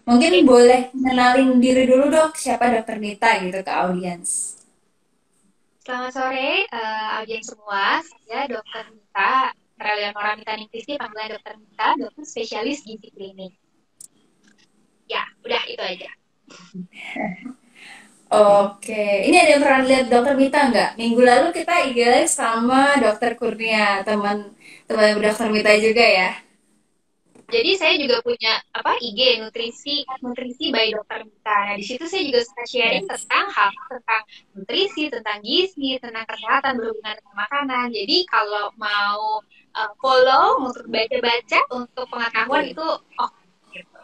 Mungkin Oke, boleh kenalin diri dulu dok, siapa dokter Nita gitu ke audiens. selamat sore audiens semua. Saya Dokter Mita, Leonora Mita Ningsih, panggilan Dokter Mita, dokter spesialis gizi klinik. Ya, udah itu aja. Oke, ini ada yang pernah lihat dokter Mita nggak? Minggu lalu kita IG Live sama dokter Kurnia, teman dokter Mita juga ya. Jadi saya juga punya apa IG nutrisi nutrisi by Dokter Mita. Nah, di situ saya juga suka sharing Yes. tentang hal tentang nutrisi, tentang gizi, tentang kesehatan berhubungan dengan makanan. Jadi kalau mau follow untuk baca-baca untuk pengetahuan itu oh gitu.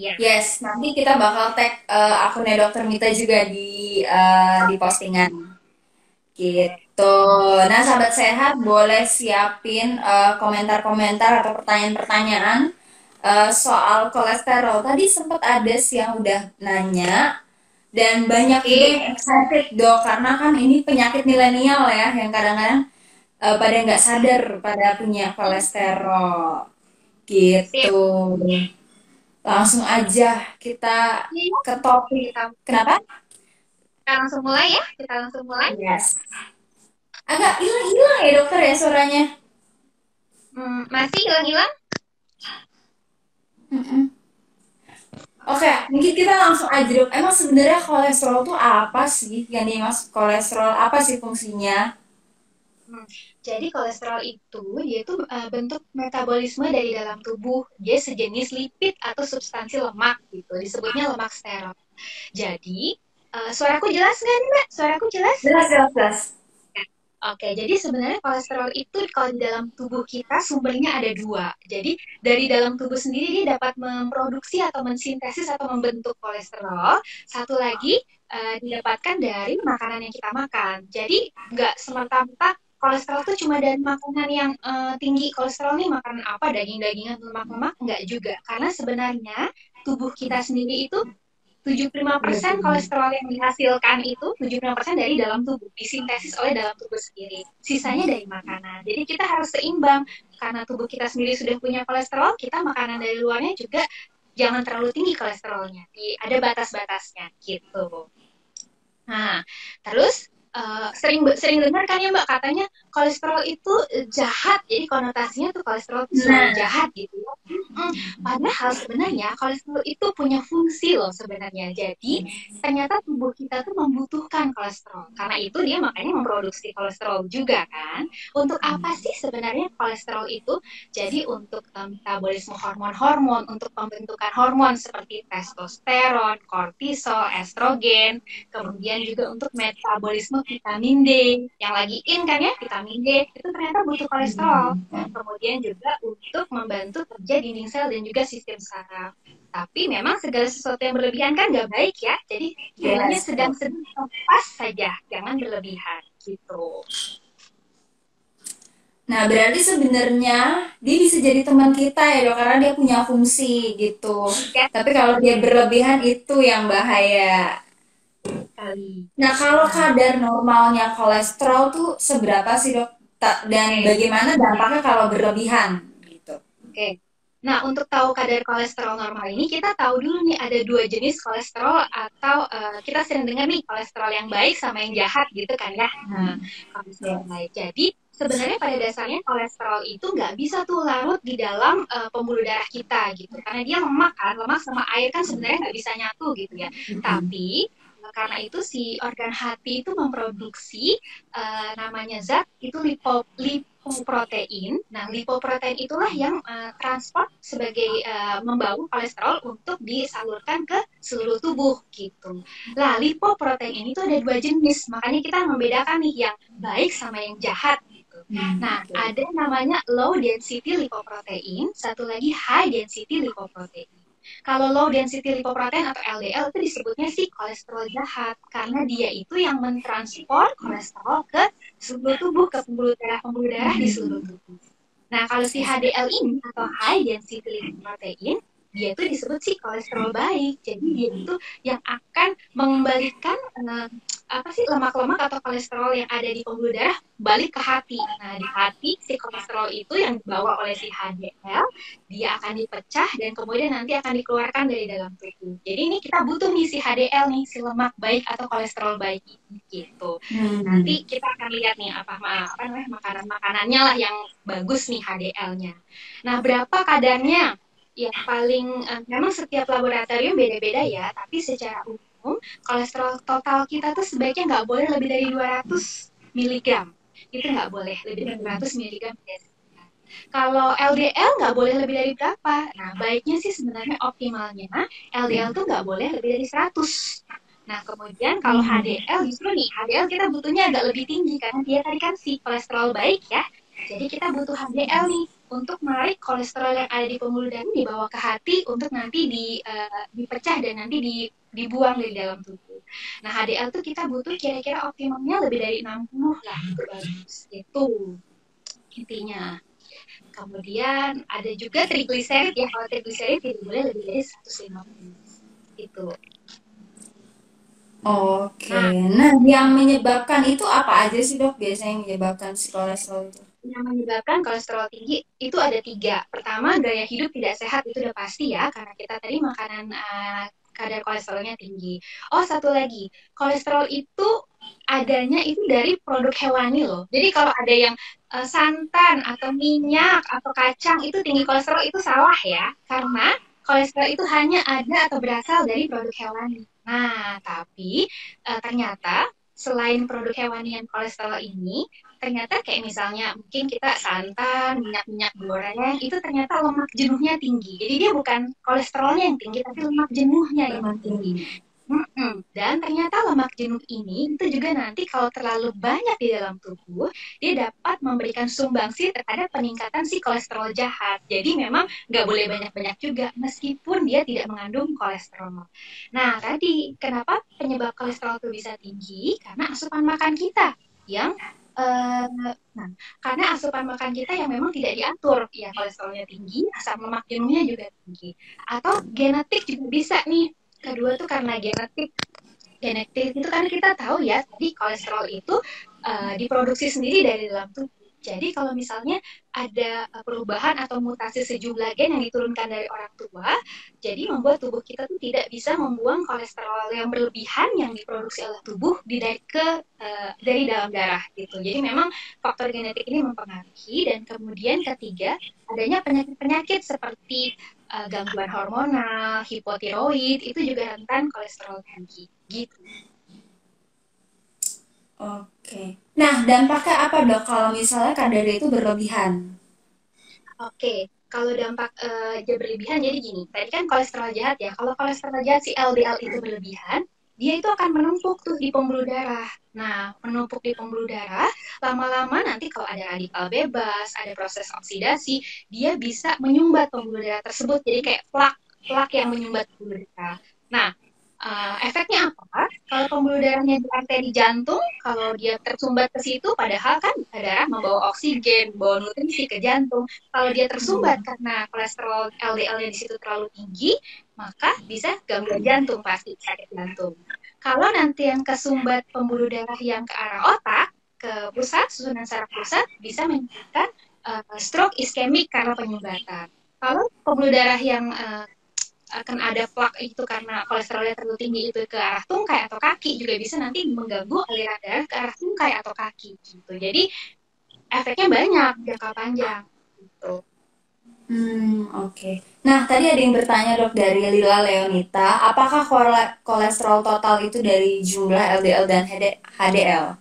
Ya. Yes, nanti kita bakal tag akunnya dokter Mita juga di postingan. Gitu. Nah, sahabat sehat boleh siapin komentar-komentar atau pertanyaan-pertanyaan soal kolesterol. Tadi sempat ada sih yang udah nanya dan banyak juga Oke. yang excited dok karena kan ini penyakit milenial ya yang kadang-kadang pada nggak sadar pada punya kolesterol. Sip. Gitu. Langsung aja kita Iya, ke topik. kita, Kenapa? kita langsung mulai ya. Kita langsung mulai. Yes. Agak hilang-hilang ya dokter ya suaranya. Masih hilang-hilang? Mm-mm. Oke, mungkin kita langsung aja dok. Emang sebenarnya kolesterol tuh apa sih? Yang dimaksud kolesterol apa sih fungsinya? Hmm, Jadi kolesterol itu dia itu bentuk metabolisme dari dalam tubuh. Dia sejenis lipid atau substansi lemak gitu. Disebutnya lemak sterol. Jadi suaraku jelas nggak nih Mbak? Suaraku jelas? Jelas, jelas, jelas. Oke, jadi sebenarnya kolesterol itu kalau di dalam tubuh kita sumbernya ada dua. Jadi dari dalam tubuh sendiri dia dapat memproduksi atau mensintesis atau membentuk kolesterol. Satu lagi didapatkan dari makanan yang kita makan. Jadi nggak semata-mata kolesterol itu cuma dari makanan yang tinggi kolesterol nih makanan apa daging-dagingan lemak-lemak nggak juga. Karena sebenarnya tubuh kita sendiri itu 75% kolesterol yang dihasilkan itu 75% dari dalam tubuh, disintesis oleh dalam tubuh sendiri. Sisanya dari makanan. Jadi kita harus seimbang. Karena tubuh kita sendiri sudah punya kolesterol, kita makanan dari luarnya juga jangan terlalu tinggi kolesterolnya. Ada batas-batasnya gitu. Nah, terus sering sering dengar kan ya Mbak katanya kolesterol itu jahat, jadi konotasinya tuh kolesterol itu selalu Nah, jahat gitu ya. Padahal sebenarnya kolesterol itu punya fungsi loh sebenarnya. Jadi ternyata tubuh kita tuh membutuhkan kolesterol. Karena itu dia makanya memproduksi kolesterol juga kan. Untuk apa sih sebenarnya kolesterol itu? Jadi untuk metabolisme hormon-hormon, untuk pembentukan hormon seperti testosteron, kortisol, estrogen, kemudian juga untuk metabolisme vitamin D yang lagi in kan ya, vitamin D itu ternyata butuh kolesterol. Kemudian juga untuk membantu kerja dinding sel dan juga sistem saraf. Tapi memang segala sesuatu yang berlebihan kan nggak baik ya. Jadi pilihnya yes. sedang-sedang pas saja, jangan berlebihan gitu. Nah, berarti sebenarnya dia bisa jadi teman kita ya dok, karena dia punya fungsi gitu. Ya Tapi kalau dia berlebihan itu yang bahaya. sekali. Nah, kalau Nah, kadar normalnya kolesterol tuh seberapa sih dok? Dan oke. bagaimana dampaknya kalau berlebihan gitu? Oke. Nah, untuk tahu kadar kolesterol normal ini, kita tahu dulu nih ada dua jenis kolesterol atau kita sering dengar nih kolesterol yang baik sama yang jahat gitu kan ya. Nah, kolesterol Ya. yang baik. Jadi, sebenarnya pada dasarnya kolesterol itu nggak bisa tuh larut di dalam pembuluh darah kita gitu. Karena dia lemak kan, lemak sama air kan sebenarnya nggak bisa nyatu gitu ya. Tapi, karena itu si organ hati itu memproduksi namanya zat itu lipoprotein. Nah, lipoprotein itulah yang transport sebagai membawa kolesterol untuk disalurkan ke seluruh tubuh gitu. Lah, lipoprotein ini tuh ada dua jenis, makanya kita membedakan nih yang baik sama yang jahat gitu. Nah, ada namanya low density lipoprotein, satu lagi high density lipoprotein. Kalau low density lipoprotein atau LDL itu disebutnya sih kolesterol jahat karena dia itu yang mentransport kolesterol ke seluruh tubuh, ke pembuluh darah di seluruh tubuh. Nah, kalau si HDL ini atau high density lipoprotein, dia itu disebut sih kolesterol baik. Jadi dia itu yang akan mengembalikan apa sih lemak-lemak atau kolesterol yang ada di pembuluh darah balik ke hati. Nah, di hati si kolesterol itu yang dibawa oleh si HDL, dia akan dipecah dan kemudian nanti akan dikeluarkan dari dalam tubuh. Jadi ini kita butuh nih si HDL nih, si lemak baik atau kolesterol baik ini gitu. Hmm. Nanti kita akan lihat nih apa namanya makanan-makanannya lah yang bagus nih HDL-nya. Nah, berapa kadarnya? Ya paling memang setiap laboratorium beda-beda ya, tapi secara umum kolesterol total kita tuh sebaiknya nggak boleh lebih dari 200 miligram. Itu nggak boleh lebih dari 200 miligram. Kalau LDL nggak boleh lebih dari berapa? Nah, baiknya sih sebenarnya optimalnya LDL tuh nggak boleh lebih dari 100. Nah, kemudian kalau HDL justru nih, HDL kita butuhnya agak lebih tinggi karena dia tadi kan si kolesterol baik ya. Jadi kita butuh HDL nih untuk menarik kolesterol yang ada di pembuluh darah dibawa ke hati untuk nanti dipecah dan nanti dibuang dari dalam tubuh. Nah, HDL tuh kita butuh kira-kira optimalnya lebih dari 60 lah, itu bagus. Itu intinya. Kemudian ada juga trigliserid ya, kalau trigliserid tidak boleh lebih dari 150. Itu. Oke. Nah, Nah, yang menyebabkan itu apa aja sih dok? Biasanya yang menyebabkan si kolesterol itu? yang menyebabkan kolesterol tinggi itu ada tiga. Pertama, gaya hidup tidak sehat itu udah pasti ya, karena kita tadi makanan kadar kolesterolnya tinggi. Oh, satu lagi, kolesterol itu adanya itu dari produk hewani loh. Jadi kalau ada yang santan atau minyak atau kacang itu tinggi kolesterol itu salah ya, karena kolesterol itu hanya ada atau berasal dari produk hewani. Nah, tapi ternyata selain produk hewani yang kolesterol ini, ternyata kayak misalnya mungkin kita santan, minyak-minyak goreng, itu ternyata lemak jenuhnya tinggi. Jadi dia bukan kolesterolnya yang tinggi, tapi lemak jenuhnya yang Lemak tinggi. tinggi. Dan ternyata lemak jenuh ini itu juga nanti kalau terlalu banyak di dalam tubuh, dia dapat memberikan sumbangsi terhadap peningkatan si kolesterol jahat. Jadi memang nggak boleh banyak-banyak juga, meskipun dia tidak mengandung kolesterol. Nah, tadi kenapa penyebab kolesterol itu bisa tinggi? Karena asupan makan kita yang nah, karena asupan makan kita yang memang tidak diatur, ya kolesterolnya tinggi, asam lemak jenuhnya juga tinggi. Atau genetik juga bisa nih. Kedua tuh karena genetik. Genetik itu kan kita tahu ya, tadi kolesterol itu diproduksi sendiri dari dalam tubuh. Jadi kalau misalnya ada perubahan atau mutasi sejumlah gen yang diturunkan dari orang tua, jadi membuat tubuh kita tuh tidak bisa membuang kolesterol yang berlebihan yang diproduksi oleh tubuh dari dalam darah gitu. Jadi memang faktor genetik ini mempengaruhi. Dan kemudian ketiga, adanya penyakit-penyakit seperti gangguan hormonal, hipotiroid, itu juga rentan kolesterol tinggi. Gitu. Oke. Nah, dampaknya apa dok kalau misalnya kadar itu berlebihan? Oke, kalau dampak dia berlebihan jadi gini. Tadi kan kolesterol jahat ya. Kalau kolesterol jahat si LDL itu berlebihan, dia itu akan menumpuk tuh di pembuluh darah. Nah, menumpuk di pembuluh darah, lama-lama nanti kalau ada radikal bebas, ada proses oksidasi, dia bisa menyumbat pembuluh darah tersebut. Jadi kayak plak yang menyumbat pembuluh darah. Nah, efeknya apa? Kalau pembuluh darahnya di arteri jantung, kalau dia tersumbat ke situ, padahal kan darah membawa oksigen, membawa nutrisi ke jantung. Kalau dia tersumbat karena kolesterol LDL-nya di situ terlalu tinggi, maka bisa gangguan jantung pasti, sakit jantung. Kalau nanti yang kesumbat pembuluh darah yang ke arah otak, ke pusat, susunan saraf pusat, bisa menyebabkan stroke iskemik karena penyumbatan. Kalau pembuluh darah yang akan ada plak itu karena kolesterolnya terlalu tinggi itu ke arah tungkai atau kaki juga bisa nanti mengganggu aliran darah ke arah tungkai atau kaki gitu. Jadi efeknya banyak jangka panjang gitu. Oke. Nah, tadi ada yang bertanya dok dari Lila Leonita, apakah kolesterol total itu dari jumlah LDL dan HDL?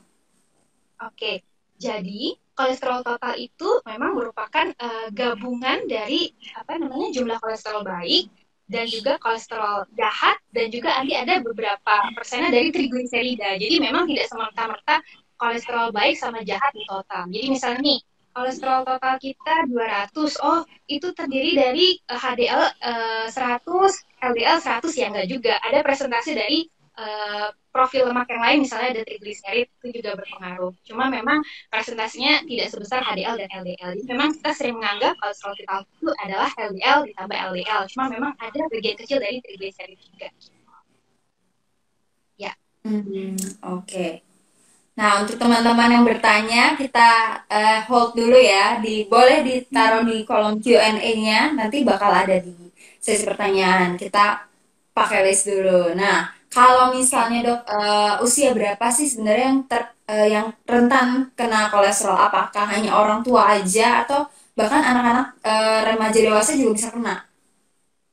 Oke. Jadi kolesterol total itu memang merupakan gabungan dari apa namanya jumlah kolesterol baik dan juga kolesterol jahat dan juga nanti ada beberapa persennya dari trigliserida. Jadi memang tidak semerta-merta kolesterol baik sama jahat di total. Jadi misalnya nih kolesterol total kita 200, oh itu terdiri dari HDL 100, LDL 100 ya enggak juga. Ada presentasi dari profil lemak yang lain misalnya ada trigliserid itu juga berpengaruh. Cuma memang presentasinya tidak sebesar HDL dan LDL. Jadi memang kita sering menganggap kolesterol total itu adalah LDL ditambah LDL. Cuma memang ada bagian kecil dari trigliserid juga. Ya. Hmm, oke. Nah, untuk teman-teman yang bertanya, kita hold dulu ya. Boleh ditaruh di kolom Q&A-nya, nanti bakal ada di sesi pertanyaan. Kita pakai list dulu. Nah, kalau Oke. misalnya dok, usia berapa sih sebenarnya yang rentan kena kolesterol? Apakah hanya orang tua aja atau bahkan anak-anak remaja dewasa juga bisa kena?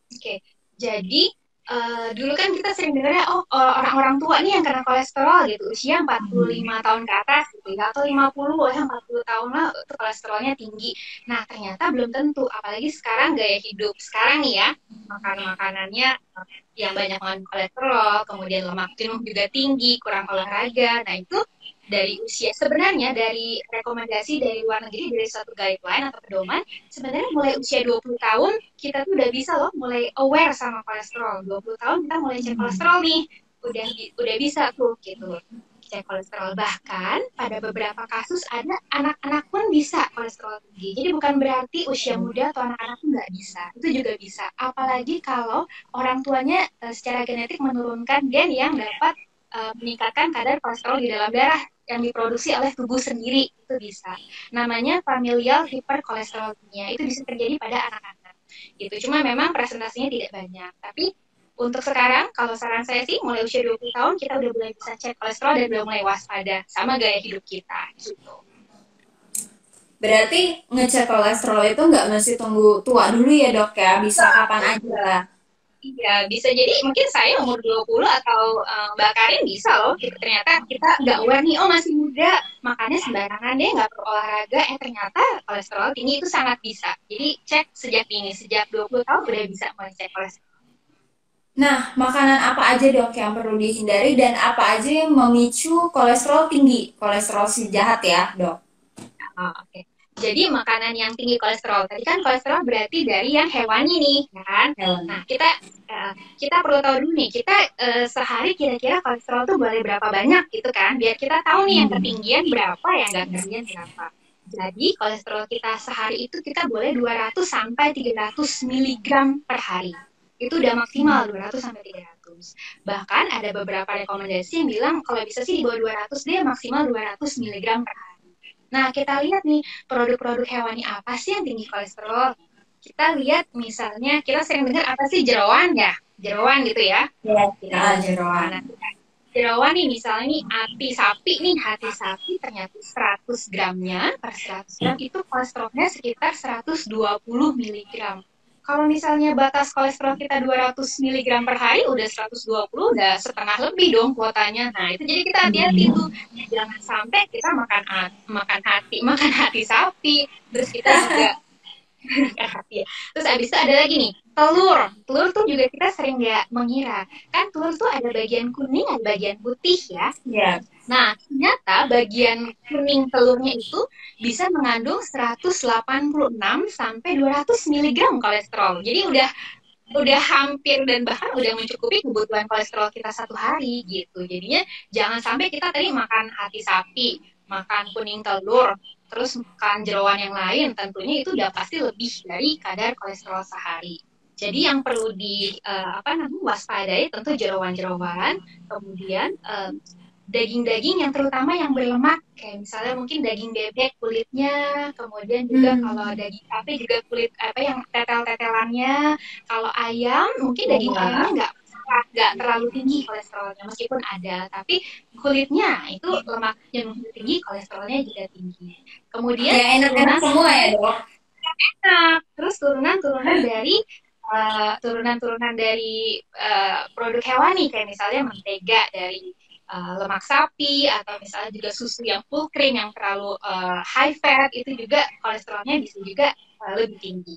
Oke, jadi dulu kan kita sering dengarnya, oh orang-orang tua nih yang kena kolesterol gitu, usia 45 tahun ke atas gitu ya, atau 50, ya 40 tahun lah itu kolesterolnya tinggi. Nah, ternyata belum tentu, apalagi sekarang gaya hidup sekarang nih ya, makanannya yang banyak mengandung kolesterol, kemudian lemak jenuh juga tinggi, kurang olahraga. Nah, itu dari usia sebenarnya dari rekomendasi dari luar negeri dari suatu guideline atau pedoman sebenarnya mulai usia 20 tahun kita tuh udah bisa loh mulai aware sama kolesterol. 20 tahun kita mulai cek kolesterol nih. Udah bisa tuh gitu cek kolesterol. Bahkan pada beberapa kasus ada anak-anak pun bisa kolesterol tinggi. Jadi bukan berarti usia muda atau anak-anak tuh nggak bisa. Itu juga bisa. Apalagi kalau orang tuanya secara genetik menurunkan gen yang dapat meningkatkan kadar kolesterol di dalam darah yang diproduksi oleh tubuh sendiri itu bisa. Namanya familial hiperkolesterolemia. Itu bisa terjadi pada anak-anak. Gitu. Cuma memang presentasinya tidak banyak. Tapi untuk sekarang, kalau saran saya sih, mulai usia 20 tahun, kita udah mulai bisa cek kolesterol dan udah mulai waspada sama gaya hidup kita. Gitu. Berarti ngecek kolesterol itu nggak mesti tunggu tua dulu ya dok ya, bisa kapan aja lah. Iya, bisa jadi mungkin saya umur 20 atau Mbak Karin bisa loh. Gitu. Ternyata kita nggak aware nih, oh masih muda, makannya sembarangan deh, nggak perlu olahraga. Ternyata kolesterol tinggi itu sangat bisa. Jadi cek sejak dini, sejak 20 tahun udah bisa mulai cek kolesterol. Nah, makanan apa aja dok yang perlu dihindari dan apa aja yang memicu kolesterol tinggi, kolesterol si jahat ya dok? Oh, oke. Okay. Jadi makanan yang tinggi kolesterol. Tadi kan kolesterol berarti dari yang hewani nih, ya kan? Nah, Hewan. kita perlu tahu dulu nih, kita sehari kira-kira kolesterol tuh boleh berapa banyak gitu kan? Biar kita tahu nih yang ketinggian berapa, yang nggak ketinggian berapa. Jadi kolesterol kita sehari itu kita boleh 200 sampai 300 miligram per hari. Itu udah maksimal 200 sampai 300. Bahkan ada beberapa rekomendasi yang bilang kalau bisa sih di bawah 200 deh maksimal 200 miligram per hari. Nah, kita lihat nih produk-produk hewani apa sih yang tinggi kolesterol. Kita lihat misalnya, kita sering dengar apa sih jeroan ya? Jeroan gitu ya. Ya, Jeroan. jeroan. Nah, jeroan nih misalnya nih hati sapi ternyata 100 gramnya per 100 gram itu kolesterolnya sekitar 120 miligram. Kalau misalnya batas kolesterol kita 200 miligram per hari, udah 120, udah setengah lebih dong kuotanya. Nah, itu jadi kita hati-hati tuh. Jangan sampai kita makan hati sapi. Terus kita juga ya. Terus abis itu ada lagi nih, telur. Telur tuh juga kita sering nggak mengira. Kan telur tuh ada bagian kuning, ada bagian putih ya. Ya. Nah, ternyata bagian kuning telurnya itu bisa mengandung 186 sampai 200 miligram kolesterol. Jadi udah hampir dan bahkan udah mencukupi kebutuhan kolesterol kita satu hari gitu. Jadinya jangan sampai kita tadi makan hati sapi, makan kuning telur, terus makan jeroan yang lain, tentunya itu udah pasti lebih dari kadar kolesterol sehari. Jadi yang perlu di waspadai tentu jeroan-jeroan, kemudian daging-daging yang terutama yang berlemak kayak misalnya mungkin daging bebek kulitnya, kemudian juga kalau Hmm. daging sapi juga kulit apa yang tetel-tetelannya, kalau ayam mungkin daging ayamnya Ya. nggak terlalu tinggi kolesterolnya meskipun ada, tapi kulitnya itu lemak jenuh tinggi, kolesterolnya juga tinggi. Kemudian Yang enak-enak turunan semua ya dok. enak, terus turunan-turunan dari produk hewani kayak misalnya mentega dari lemak sapi atau misalnya juga susu yang full cream yang terlalu high fat itu juga kolesterolnya bisa juga lebih tinggi.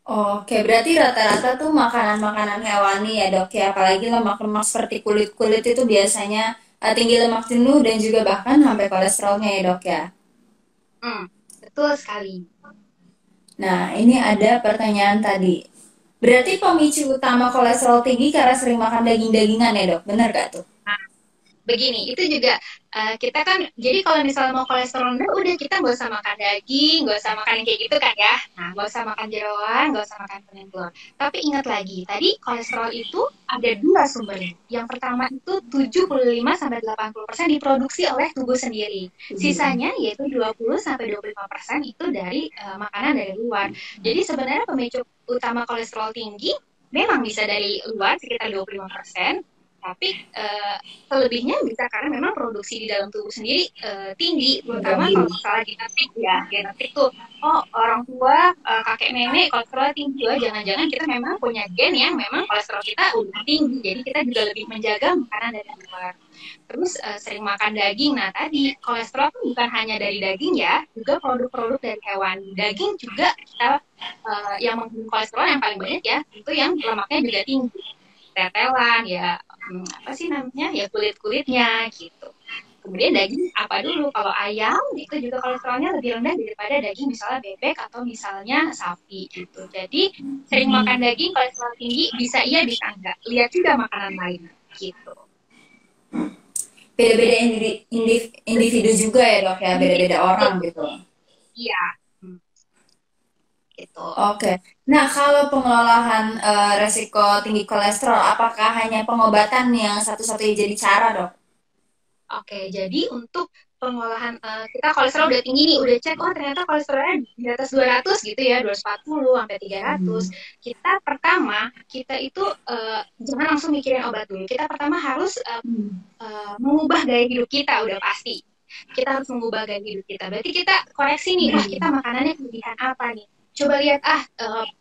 Oke, berarti rata-rata tuh makanan-makanan hewani ya dok ya, apalagi lemak-lemak seperti kulit-kulit itu biasanya tinggi lemak jenuh dan juga bahkan sampai kolesterolnya ya dok ya. Betul sekali. Nah, ini ada pertanyaan tadi. Berarti pemicu utama kolesterol tinggi karena sering makan daging-dagingan ya dok, benar gak tuh? Begini, itu juga kita kan, jadi kalau misalnya mau kolesterol rendah, udah kita nggak usah makan daging, nggak usah makan yang kayak gitu kan ya. Nah, nggak usah makan jeroan, nggak usah makan kuning telur. Tapi ingat lagi, tadi kolesterol itu ada dua sumbernya. Yang pertama itu 75-80% diproduksi oleh tubuh sendiri. Sisanya yaitu 20-25% itu dari makanan dari luar. Jadi sebenarnya pemicu utama kolesterol tinggi memang bisa dari luar sekitar 25%, tapi selebihnya bisa karena memang produksi di dalam tubuh sendiri tinggi, terutama kalau masalah genetik ya. Genetik tuh, oh orang tua, kakek nenek kolesterol tinggi, oh jangan-jangan kita memang punya gen yang memang kolesterol kita udah tinggi, jadi kita juga lebih menjaga makanan dari luar. Terus sering makan daging, nah tadi kolesterol tuh bukan hanya dari daging ya, juga produk-produk dari hewan. Daging juga kita yang mengandung kolesterol yang paling banyak ya, itu yang lemaknya juga tinggi, tetelan ya, apa sih namanya ya, kulit-kulitnya gitu. Kemudian daging apa dulu? Kalau ayam itu juga kolesterolnya lebih rendah daripada daging misalnya bebek atau misalnya sapi gitu. Jadi sering makan daging kolesterol tinggi, bisa iya bisa enggak. Lihat juga makanan lain gitu. Beda-beda individu juga ya dok ya, beda-beda orang gitu. Iya, gitu. Oke. Nah, kalau pengelolaan resiko tinggi kolesterol, apakah hanya pengobatan yang satu-satunya jadi cara, dok? Oke, jadi untuk pengolahan kita kolesterol udah tinggi nih, udah cek, oh ternyata kolesterolnya di atas 200 gitu ya, 240 sampai 300. Kita pertama, kita itu jangan langsung mikirin obat dulu. Kita pertama harus mengubah gaya hidup kita, udah pasti. Kita harus mengubah gaya hidup kita. Berarti kita koreksi nih, wah kita makanannya kelebihan apa nih? Coba lihat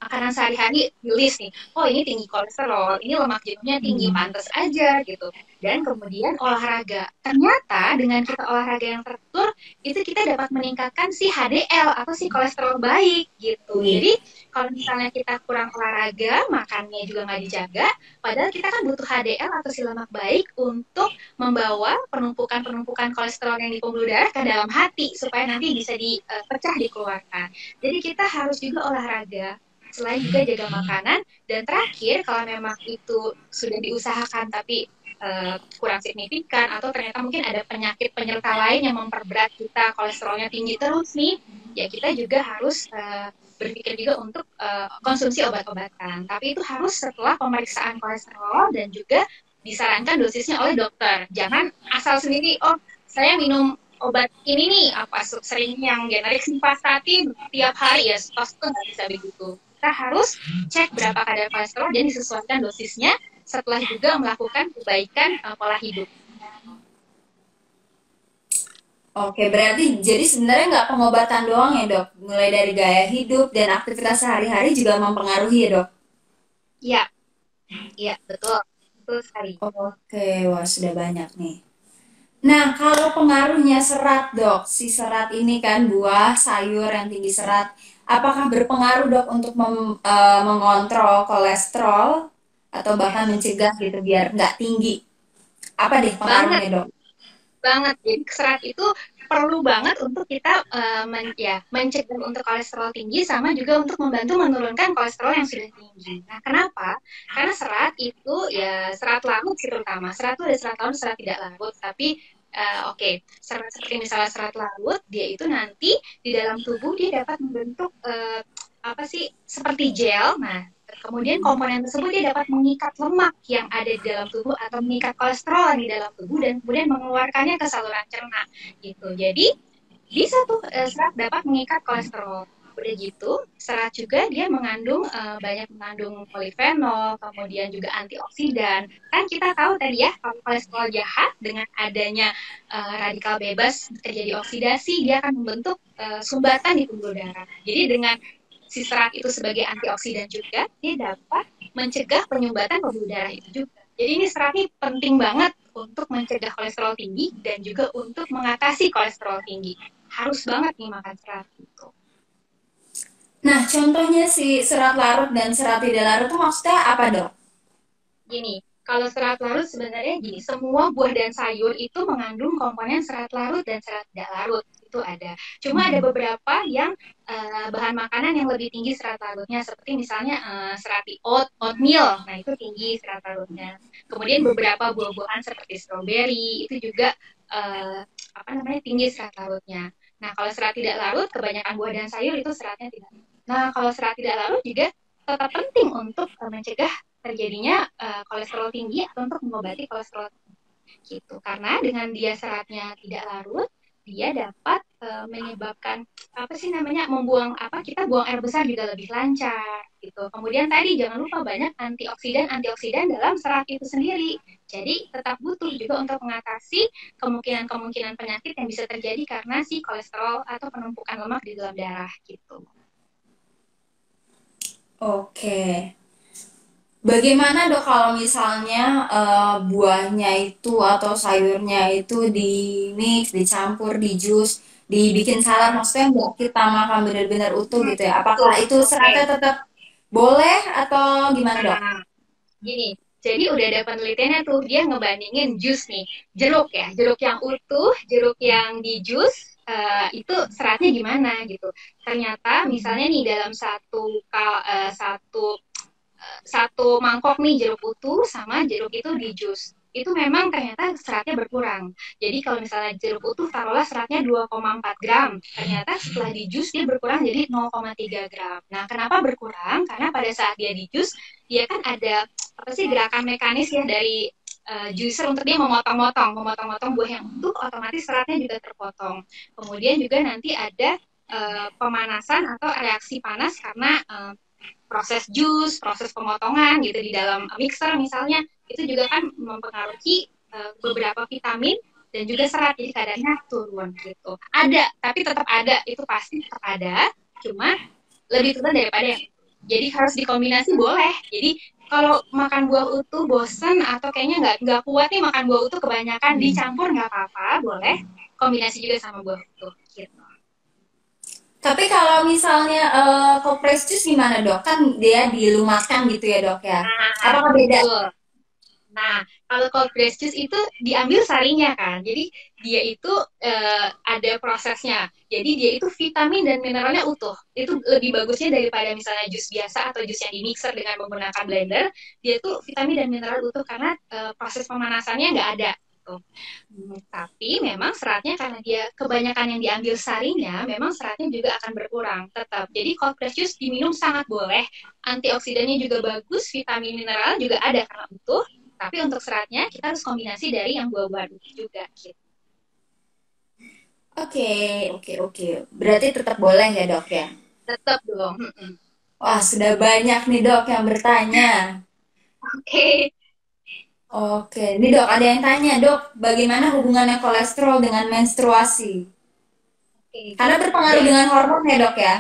makanan sehari-hari di list nih. Oh ini tinggi kolesterol, ini lemak jenuhnya tinggi, pantas aja gitu. Dan kemudian olahraga. Ternyata dengan kita olahraga yang teratur, itu kita dapat meningkatkan si HDL atau si kolesterol baik gitu. Jadi kalau misalnya kita kurang olahraga, makannya juga nggak dijaga, padahal kita kan butuh HDL atau si lemak baik untuk membawa penumpukan-penumpukan kolesterol yang di pembuluh darah ke dalam hati supaya nanti bisa dipecah dikeluarkan. Jadi kita harus juga olahraga, selain juga jaga makanan, dan terakhir kalau memang itu sudah diusahakan tapi kurang signifikan atau ternyata mungkin ada penyakit penyerta lain yang memperberat kita, kolesterolnya tinggi terus nih, ya kita juga harus berpikir juga untuk konsumsi obat-obatan. Tapi itu harus setelah pemeriksaan kolesterol dan juga disarankan dosisnya oleh dokter. Jangan asal sendiri, oh saya minum obat ini nih, apa sering yang generik simvastatin tiap hari ya, stos itu nggak bisa begitu. Kita harus cek berapa kadar kolesterol dan disesuaikan dosisnya setelah juga melakukan perbaikan pola hidup. Oke, berarti jadi sebenarnya nggak pengobatan doang ya dok, mulai dari gaya hidup dan aktivitas sehari-hari juga mempengaruhi ya dok? Iya, iya betul, betul sekali. Oke, wah sudah banyak nih. Nah, kalau pengaruhnya serat dok, si serat ini kan buah, sayur yang tinggi serat, apakah berpengaruh dok untuk mengontrol kolesterol atau bahkan mencegah gitu biar nggak tinggi? Apa deh Banget, pengaruhnya dok? banget. Jadi serat itu perlu banget untuk kita mencegah untuk kolesterol tinggi sama juga untuk membantu menurunkan kolesterol yang sudah tinggi. Nah, kenapa? Karena serat itu ya serat larut sih terutama. Serat itu ada serat larut, serat tidak larut. Tapi serat seperti misalnya serat larut, dia itu nanti di dalam tubuh dia dapat membentuk apa sih seperti gel. Nah, kemudian komponen tersebut dia dapat mengikat lemak yang ada di dalam tubuh atau mengikat kolesterol di dalam tubuh dan kemudian mengeluarkannya ke saluran cerna gitu. Jadi bisa tuh serat dapat mengikat kolesterol. Udah gitu, serat juga dia banyak mengandung polifenol, kemudian juga antioksidan. Kan kita tahu tadi ya, kalau kolesterol jahat dengan adanya radikal bebas terjadi oksidasi, dia akan membentuk sumbatan di pembuluh darah. Jadi dengan si serat itu sebagai antioksidan juga, dia dapat mencegah penyumbatan pembuluh darah itu juga. Jadi ini serat ini penting banget untuk mencegah kolesterol tinggi dan juga untuk mengatasi kolesterol tinggi. Harus banget nih makan serat gitu. Nah, contohnya si serat larut dan serat tidak larut itu maksudnya apa dok? Gini, kalau serat larut sebenarnya gini, semua buah dan sayur itu mengandung komponen serat larut dan serat tidak larut. Itu itu ada. Cuma ada beberapa yang bahan makanan yang lebih tinggi serat larutnya, seperti misalnya oatmeal, nah itu tinggi serat larutnya. Kemudian beberapa buah-buahan seperti stroberi itu juga apa namanya tinggi serat larutnya. Nah kalau serat tidak larut, kebanyakan buah dan sayur itu seratnya tidak. Nah kalau serat tidak larut juga tetap penting untuk mencegah terjadinya kolesterol tinggi atau untuk mengobati kolesterol gitu. Karena dengan dia seratnya tidak larut, dia dapat menyebabkan apa sih namanya membuang apa kita buang air besar juga lebih lancar gitu. Kemudian tadi jangan lupa banyak antioksidan dalam serat itu sendiri. Jadi tetap butuh juga untuk mengatasi kemungkinan-kemungkinan penyakit yang bisa terjadi karena si kolesterol atau penumpukan lemak di dalam darah gitu. Oke. Bagaimana dok kalau misalnya buahnya itu atau sayurnya itu di mix, dicampur, di jus, dibikin salad, maksudnya nggak kita makan benar-benar utuh gitu ya? Betul. Apakah itu Oke. seratnya tetap boleh atau gimana dok? Nah, gini, jadi udah ada penelitiannya tuh, dia ngebandingin jus nih, jeruk ya, jeruk yang utuh, jeruk yang di jus, itu seratnya gimana gitu. Ternyata misalnya nih dalam satu mangkok nih jeruk utuh sama jeruk itu di jus. Itu memang ternyata seratnya berkurang. Jadi kalau misalnya jeruk utuh taruhlah seratnya 2,4 gram. Ternyata setelah di jus dia berkurang jadi 0,3 gram. Nah, kenapa berkurang? Karena pada saat dia di jus, dia kan ada apa sih gerakan mekanis ya dari juicer untuk dia memotong-motong buah yang utuh, otomatis seratnya juga terpotong. Kemudian juga nanti ada pemanasan atau reaksi panas karena proses jus, proses pemotongan gitu di dalam mixer misalnya, itu juga kan mempengaruhi beberapa vitamin dan juga serat, jadi kadarnya turun gitu. Ada, tapi tetap ada, itu pasti tetap ada, cuma lebih turun daripada yang itu. Jadi harus dikombinasi boleh. Jadi kalau makan buah utuh bosen atau kayaknya nggak kuat nih makan buah utuh kebanyakan dicampur nggak apa-apa, boleh kombinasi juga sama buah utuh gitu. Tapi kalau misalnya compress juice gimana dok? Kan dia dilumatkan gitu ya dok ya? Nah, Apakah beda? betul. Nah, kalau cold press juice itu diambil sarinya kan. Jadi dia itu ada prosesnya. Jadi dia itu vitamin dan mineralnya utuh. Itu lebih bagusnya daripada misalnya jus biasa atau jus yang di mixer dengan menggunakan blender. Dia itu vitamin dan mineral utuh karena proses pemanasannya nggak ada. Tuh. Tapi memang seratnya karena dia kebanyakan yang diambil sarinya, memang seratnya juga akan berkurang tetap. Jadi cold press juice diminum sangat boleh. Antioksidannya juga bagus, vitamin mineral juga ada karena utuh. Tapi untuk seratnya kita harus kombinasi dari yang buah-buahan itu juga gitu. Oke, oke, oke. Berarti tetap boleh ya dok ya? Tetap dong. Wah, sudah banyak nih dok yang bertanya. Oke. Oke, nih dok, ada yang tanya, dok, bagaimana hubungannya kolesterol dengan menstruasi? Oke. Karena berpengaruh Ya, dengan hormon ya dok ya?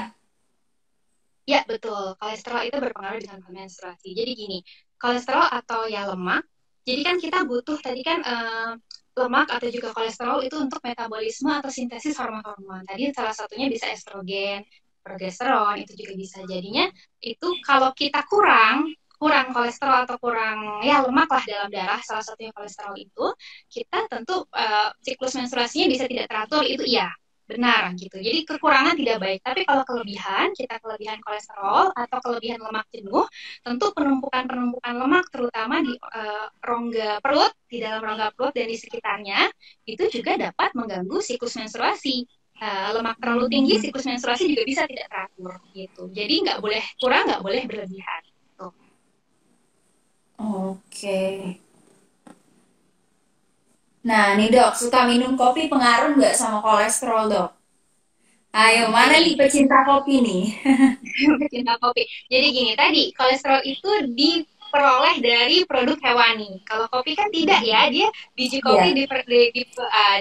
ya betul. Kolesterol itu berpengaruh dengan menstruasi. Jadi gini, kolesterol atau ya lemak. Jadi kan kita butuh tadi kan lemak atau juga kolesterol itu untuk metabolisme atau sintesis hormon-hormon. Tadi salah satunya bisa estrogen, progesteron itu juga bisa. Jadinya itu kalau kita kurang kurang kolesterol atau kurang ya lemak lah dalam darah, salah satunya kolesterol itu, kita tentu siklus menstruasinya bisa tidak teratur, itu iya benar gitu. Jadi kekurangan tidak baik. Tapi kalau kelebihan, kita kelebihan kolesterol atau kelebihan lemak jenuh, tentu penumpukan-penumpukan lemak terutama di rongga perut, di dalam rongga perut dan di sekitarnya, itu juga dapat mengganggu siklus menstruasi. Lemak terlalu tinggi, siklus menstruasi juga bisa tidak teratur gitu. Jadi nggak boleh kurang, nggak boleh berlebihan. Tuh. Oke. Nah, nih dok, suka minum kopi pengaruh nggak sama kolesterol dok? Ayo, mana nih Gini, pecinta kopi nih? pecinta kopi. Jadi gini, tadi kolesterol itu diperoleh dari produk hewani. Kalau kopi kan tidak ya, dia biji kopi Iya.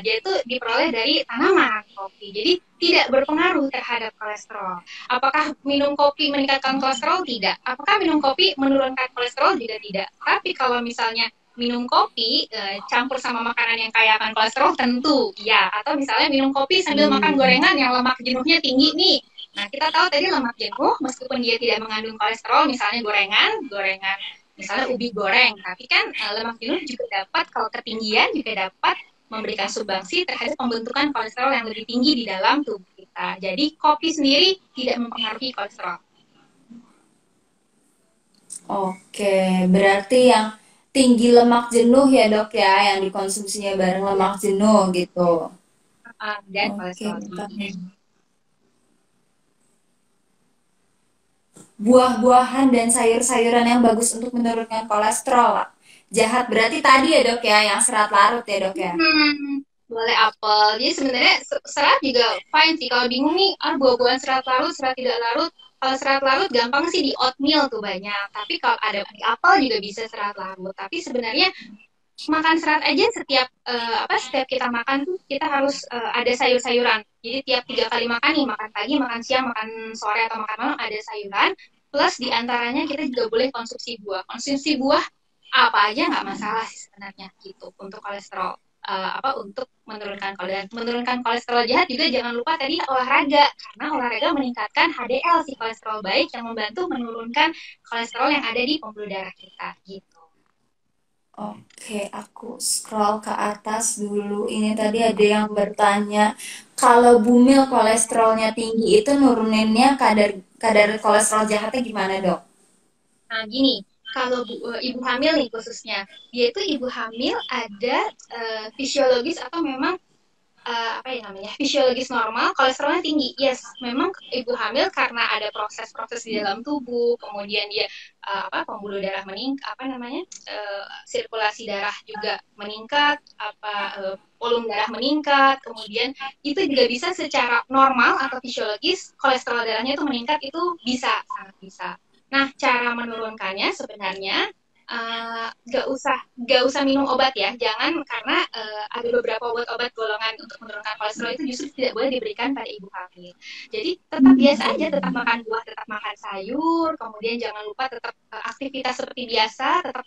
dia itu diperoleh dari tanaman kopi. Jadi tidak berpengaruh terhadap kolesterol. Apakah minum kopi meningkatkan kolesterol? Tidak. Apakah minum kopi menurunkan kolesterol? Juga tidak. Tapi kalau misalnya minum kopi campur sama makanan yang kaya akan kolesterol tentu ya, atau misalnya minum kopi sambil makan Hmm. gorengan yang lemak jenuhnya tinggi nih. Nah, kita tahu tadi lemak jenuh meskipun dia tidak mengandung kolesterol, misalnya gorengan misalnya ubi goreng, tapi kan lemak jenuh juga dapat kalau ketinggian juga dapat memberikan sumbangsi terhadap pembentukan kolesterol yang lebih tinggi di dalam tubuh kita. Jadi kopi sendiri tidak mempengaruhi kolesterol. Oke, berarti yang tinggi lemak jenuh ya dok ya, yang dikonsumsinya bareng Ya, lemak jenuh gitu. dan Oke, kolesterol tinggi. Kak. Buah-buahan dan sayur-sayuran yang bagus untuk menurunkan kolesterol. Jahat berarti tadi ya dok ya, yang serat larut ya dok ya. Boleh apel. Jadi sebenarnya serat juga fine sih. Kalau bingung nih, buah-buahan serat larut, serat tidak larut. Kalau serat larut gampang sih di oatmeal tuh banyak. Tapi kalau ada di apel juga bisa serat larut. Tapi sebenarnya makan serat aja setiap kita makan tuh kita harus ada sayur-sayuran. Jadi tiap 3 kali makan nih, makan pagi, makan siang, makan sore atau makan malam ada sayuran. Plus diantaranya kita juga boleh konsumsi buah. Konsumsi buah apa aja nggak masalah sih sebenarnya gitu untuk kolesterol. Untuk menurunkan kolesterol jahat juga jangan lupa tadi olahraga karena olahraga meningkatkan HDL si kolesterol baik yang membantu menurunkan kolesterol yang ada di pembuluh darah kita gitu. Oke, aku scroll ke atas dulu. Ini tadi ada yang bertanya, kalau bumil kolesterolnya tinggi itu nuruninnya kadar kadar kolesterol jahatnya gimana dok? Nah, gini, kalau ibu hamil nih khususnya, dia itu ibu hamil ada fisiologis atau memang apa ya namanya fisiologis normal kolesterolnya tinggi. Yes, memang ibu hamil karena ada proses-proses di dalam tubuh, kemudian dia pembuluh darah meningkat, sirkulasi darah juga meningkat, volume darah meningkat, kemudian itu juga bisa secara normal atau fisiologis kolesterol darahnya itu meningkat itu bisa sangat bisa. Nah, cara menurunkannya sebenarnya gak usah minum obat ya, jangan karena ada beberapa obat-obat golongan untuk menurunkan kolesterol itu justru tidak boleh diberikan pada ibu hamil. Jadi tetap biasa aja, tetap makan buah, tetap makan sayur, kemudian jangan lupa tetap aktivitas seperti biasa, tetap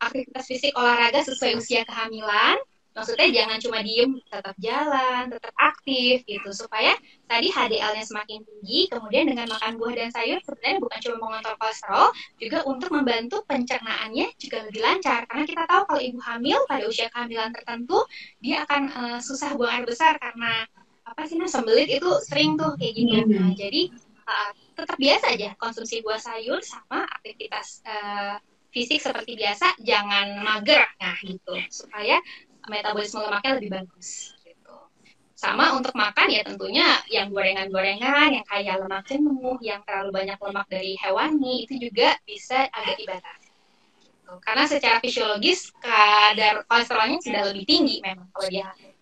aktivitas fisik olahraga sesuai usia kehamilan. Maksudnya jangan cuma diem, tetap jalan, tetap aktif gitu supaya tadi HDL-nya semakin tinggi. Kemudian dengan makan buah dan sayur sebenarnya bukan cuma mengontrol kolesterol, juga untuk membantu pencernaannya juga lebih lancar. Karena kita tahu kalau ibu hamil pada usia kehamilan tertentu, dia akan susah buang air besar karena sembelit itu sering tuh kayak gitu. Nah, jadi tetap biasa aja konsumsi buah sayur sama aktivitas fisik seperti biasa, jangan mager, nah gitu, supaya metabolisme lemaknya lebih bagus. Gitu. Sama untuk makan ya tentunya yang gorengan-gorengan, yang kaya lemak jenuh, yang terlalu banyak lemak dari hewani itu juga bisa agak dibatasi. Gitu. Karena secara fisiologis kadar kolesterolnya sudah lebih tinggi memang kalau dia hamil.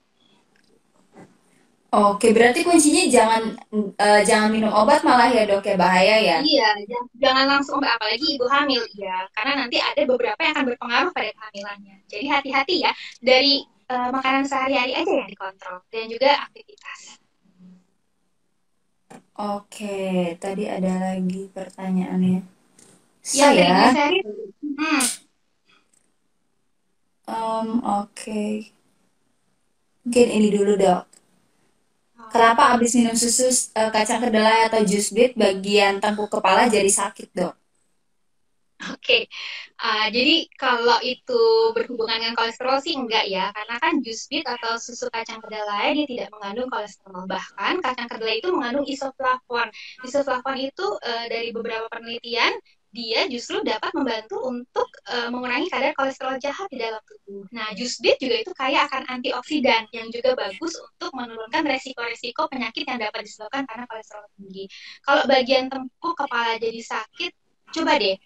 Oke, berarti kuncinya jangan minum obat malah ya dok ya, bahaya ya. Iya, jangan langsung apalagi ibu hamil ya, karena nanti ada beberapa yang akan berpengaruh pada kehamilannya. Jadi hati-hati ya dari makanan sehari-hari aja yang dikontrol dan juga aktivitas. Oke, tadi ada lagi pertanyaannya. Yang Saya, triglycerid, oke. Mungkin ini dulu dok. Kenapa abis minum susu kacang kedelai atau jus beet bagian tengkuk kepala jadi sakit dok? Oke, jadi kalau itu berhubungan dengan kolesterol sih enggak ya, karena kan jus beet atau susu kacang kedelai dia tidak mengandung kolesterol. Bahkan kacang kedelai itu mengandung isoflavon. Isoflavon itu dari beberapa penelitian dia justru dapat membantu untuk mengurangi kadar kolesterol jahat di dalam tubuh. Nah, jus beet juga itu kaya akan antioksidan yang juga bagus untuk menurunkan resiko-resiko penyakit yang dapat disebabkan karena kolesterol tinggi. Kalau bagian tengkuk kepala jadi sakit, coba deh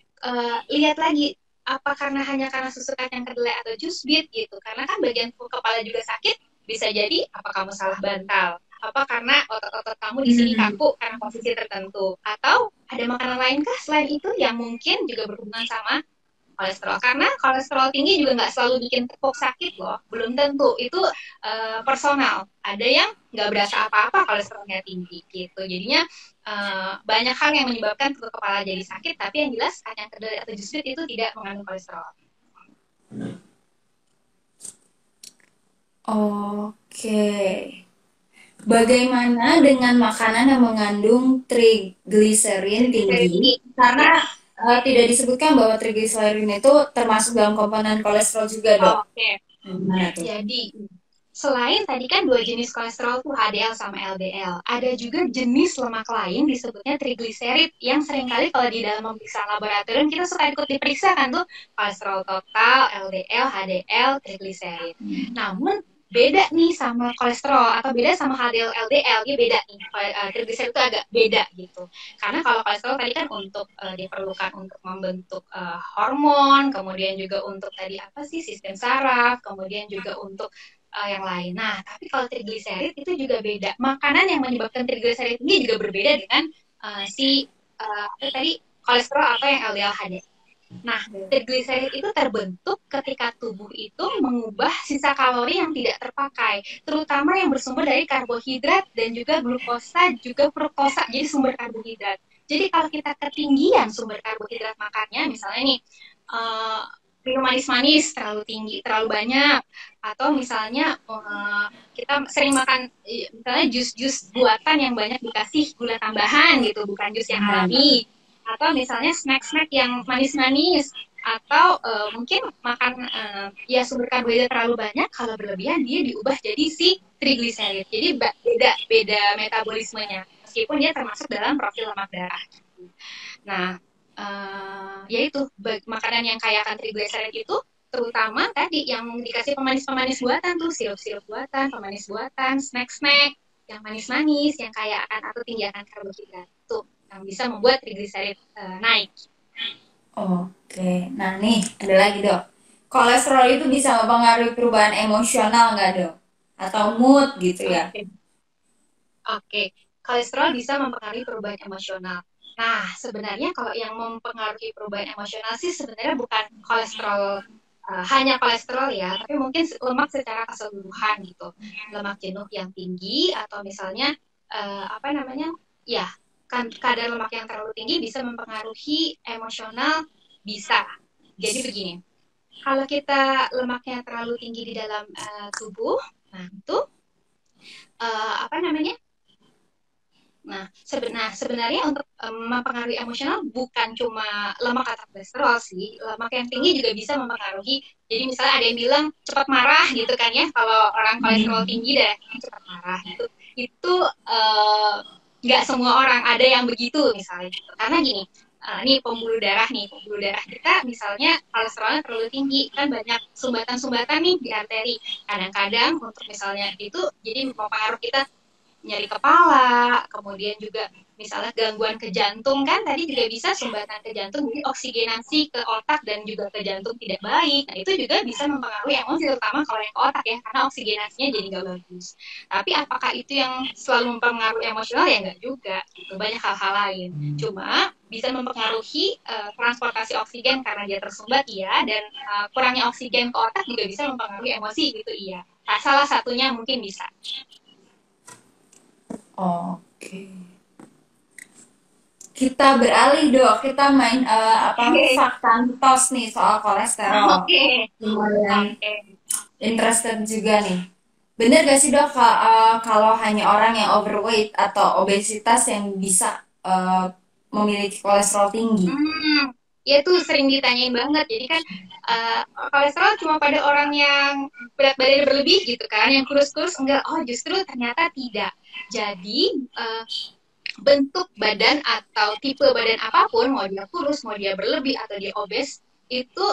lihat lagi apa hanya karena susu kacang kedelai atau jus beet gitu, karena kan bagian kepala juga sakit, bisa jadi apa kamu salah bantal, apa karena otot-otot kamu di sini kaku karena posisi tertentu, atau ada makanan lain kah selain itu yang mungkin juga berhubungan sama kolesterol, karena kolesterol tinggi juga nggak selalu bikin tepuk sakit loh, belum tentu itu personal, ada yang nggak berasa apa-apa kolesterolnya tinggi gitu, jadinya banyak hal yang menyebabkan tepuk kepala jadi sakit, tapi yang jelas kacang kedelai atau jus beet itu tidak mengandung kolesterol. Oke. Bagaimana dengan makanan yang mengandung trigliserin Triglycerid tinggi? tinggi Karena ya. tidak disebutkan bahwa trigliserin itu termasuk dalam komponen kolesterol juga, dok. Oke, Gimana tuh? jadi selain tadi kan dua jenis kolesterol tuh HDL sama LDL, ada juga jenis lemak lain disebutnya trigliserid yang seringkali kalau di dalam pemeriksaan laboratorium kita suka ikut diperiksa kan tuh kolesterol total, LDL, HDL, trigliserid. Namun beda nih sama kolesterol atau beda sama HDL, LDL, dia beda nih. Trigliserid itu agak beda gitu. Karena kalau kolesterol tadi kan untuk diperlukan untuk membentuk hormon, kemudian juga untuk tadi apa sih sistem saraf, kemudian juga untuk yang lain. Nah, tapi kalau trigliserid itu juga beda. Makanan yang menyebabkan trigliserid ini juga berbeda dengan apa tadi kolesterol atau yang LDL HDL. Nah, trigliserid itu terbentuk ketika tubuh itu mengubah sisa kalori yang tidak terpakai, terutama yang bersumber dari karbohidrat dan juga glukosa, juga fruktosa, jadi sumber karbohidrat. Jadi kalau kita ketinggian sumber karbohidrat makannya, misalnya nih, minum manis-manis terlalu tinggi, terlalu banyak, atau misalnya kita sering makan misalnya jus-jus buatan yang banyak dikasih gula tambahan gitu, bukan jus yang alami, atau misalnya snack-snack yang manis-manis, atau mungkin makan ya sumber karbohidrat terlalu banyak, kalau berlebihan dia diubah jadi si trigliserid. Jadi beda metabolismenya, meskipun dia termasuk dalam profil lemak darah. Nah, yaitu makanan yang kaya akan trigliserid itu terutama tadi yang dikasih pemanis-pemanis buatan tuh, sirup-sirup buatan, pemanis buatan, snack-snack yang manis-manis, yang kaya akan atau tinggi akan karbohidrat tuh yang bisa membuat trigliserid naik. Oke, nah nih ada lagi dok. Kolesterol itu bisa mempengaruhi perubahan emosional nggak dok? Atau mood gitu ya? Oke, oke. Kolesterol bisa mempengaruhi perubahan emosional. Nah, sebenarnya kalau yang mempengaruhi perubahan emosional sih sebenarnya bukan kolesterol, hanya kolesterol ya, tapi mungkin lemak secara keseluruhan gitu. Lemak jenuh yang tinggi atau misalnya apa namanya? Ya, kadar lemak yang terlalu tinggi bisa mempengaruhi emosional, bisa. Jadi begini, kalau kita lemaknya terlalu tinggi di dalam tubuh, nah itu apa namanya? Nah, sebenarnya untuk mempengaruhi emosional bukan cuma lemak atau kolesterol sih. Lemak yang tinggi juga bisa mempengaruhi. Jadi misalnya ada yang bilang cepat marah gitu kan ya, kalau orang kolesterol tinggi darahnya cepat marah gitu. Itu nggak semua orang ada yang begitu misalnya gitu. Karena gini, nih pembuluh darah kita misalnya kolesterolnya terlalu tinggi, kan banyak sumbatan-sumbatan nih di arteri. Kadang-kadang untuk misalnya itu jadi mempengaruhi kita nyeri kepala, kemudian juga misalnya gangguan ke jantung kan tadi juga bisa sumbatan ke jantung, jadi oksigenasi ke otak dan juga ke jantung tidak baik. Nah itu juga bisa mempengaruhi emosi, terutama kalau yang ke otak ya, karena oksigenasinya jadi nggak bagus. Tapi apakah itu yang selalu mempengaruhi emosional ya nggak juga, gitu. Banyak hal-hal lain. Cuma bisa mempengaruhi transportasi oksigen karena dia tersumbat iya, dan kurangnya oksigen ke otak juga bisa mempengaruhi emosi gitu iya. Nah, salah satunya mungkin bisa. Oke. Kita beralih dok, kita main apa Oke. fakta mitos nih soal kolesterol. Oke. Lumayan Oke. interested juga nih. Bener gak sih dok kalau hanya orang yang overweight atau obesitas yang bisa memiliki kolesterol tinggi? Ya tuh sering ditanyain banget. Jadi kan uh, kolesterol cuma pada orang yang berat badan berlebih gitu kan, yang kurus-kurus enggak. Oh justru ternyata tidak. Jadi bentuk badan atau tipe badan apapun, mau dia kurus, mau dia berlebih atau dia obes, itu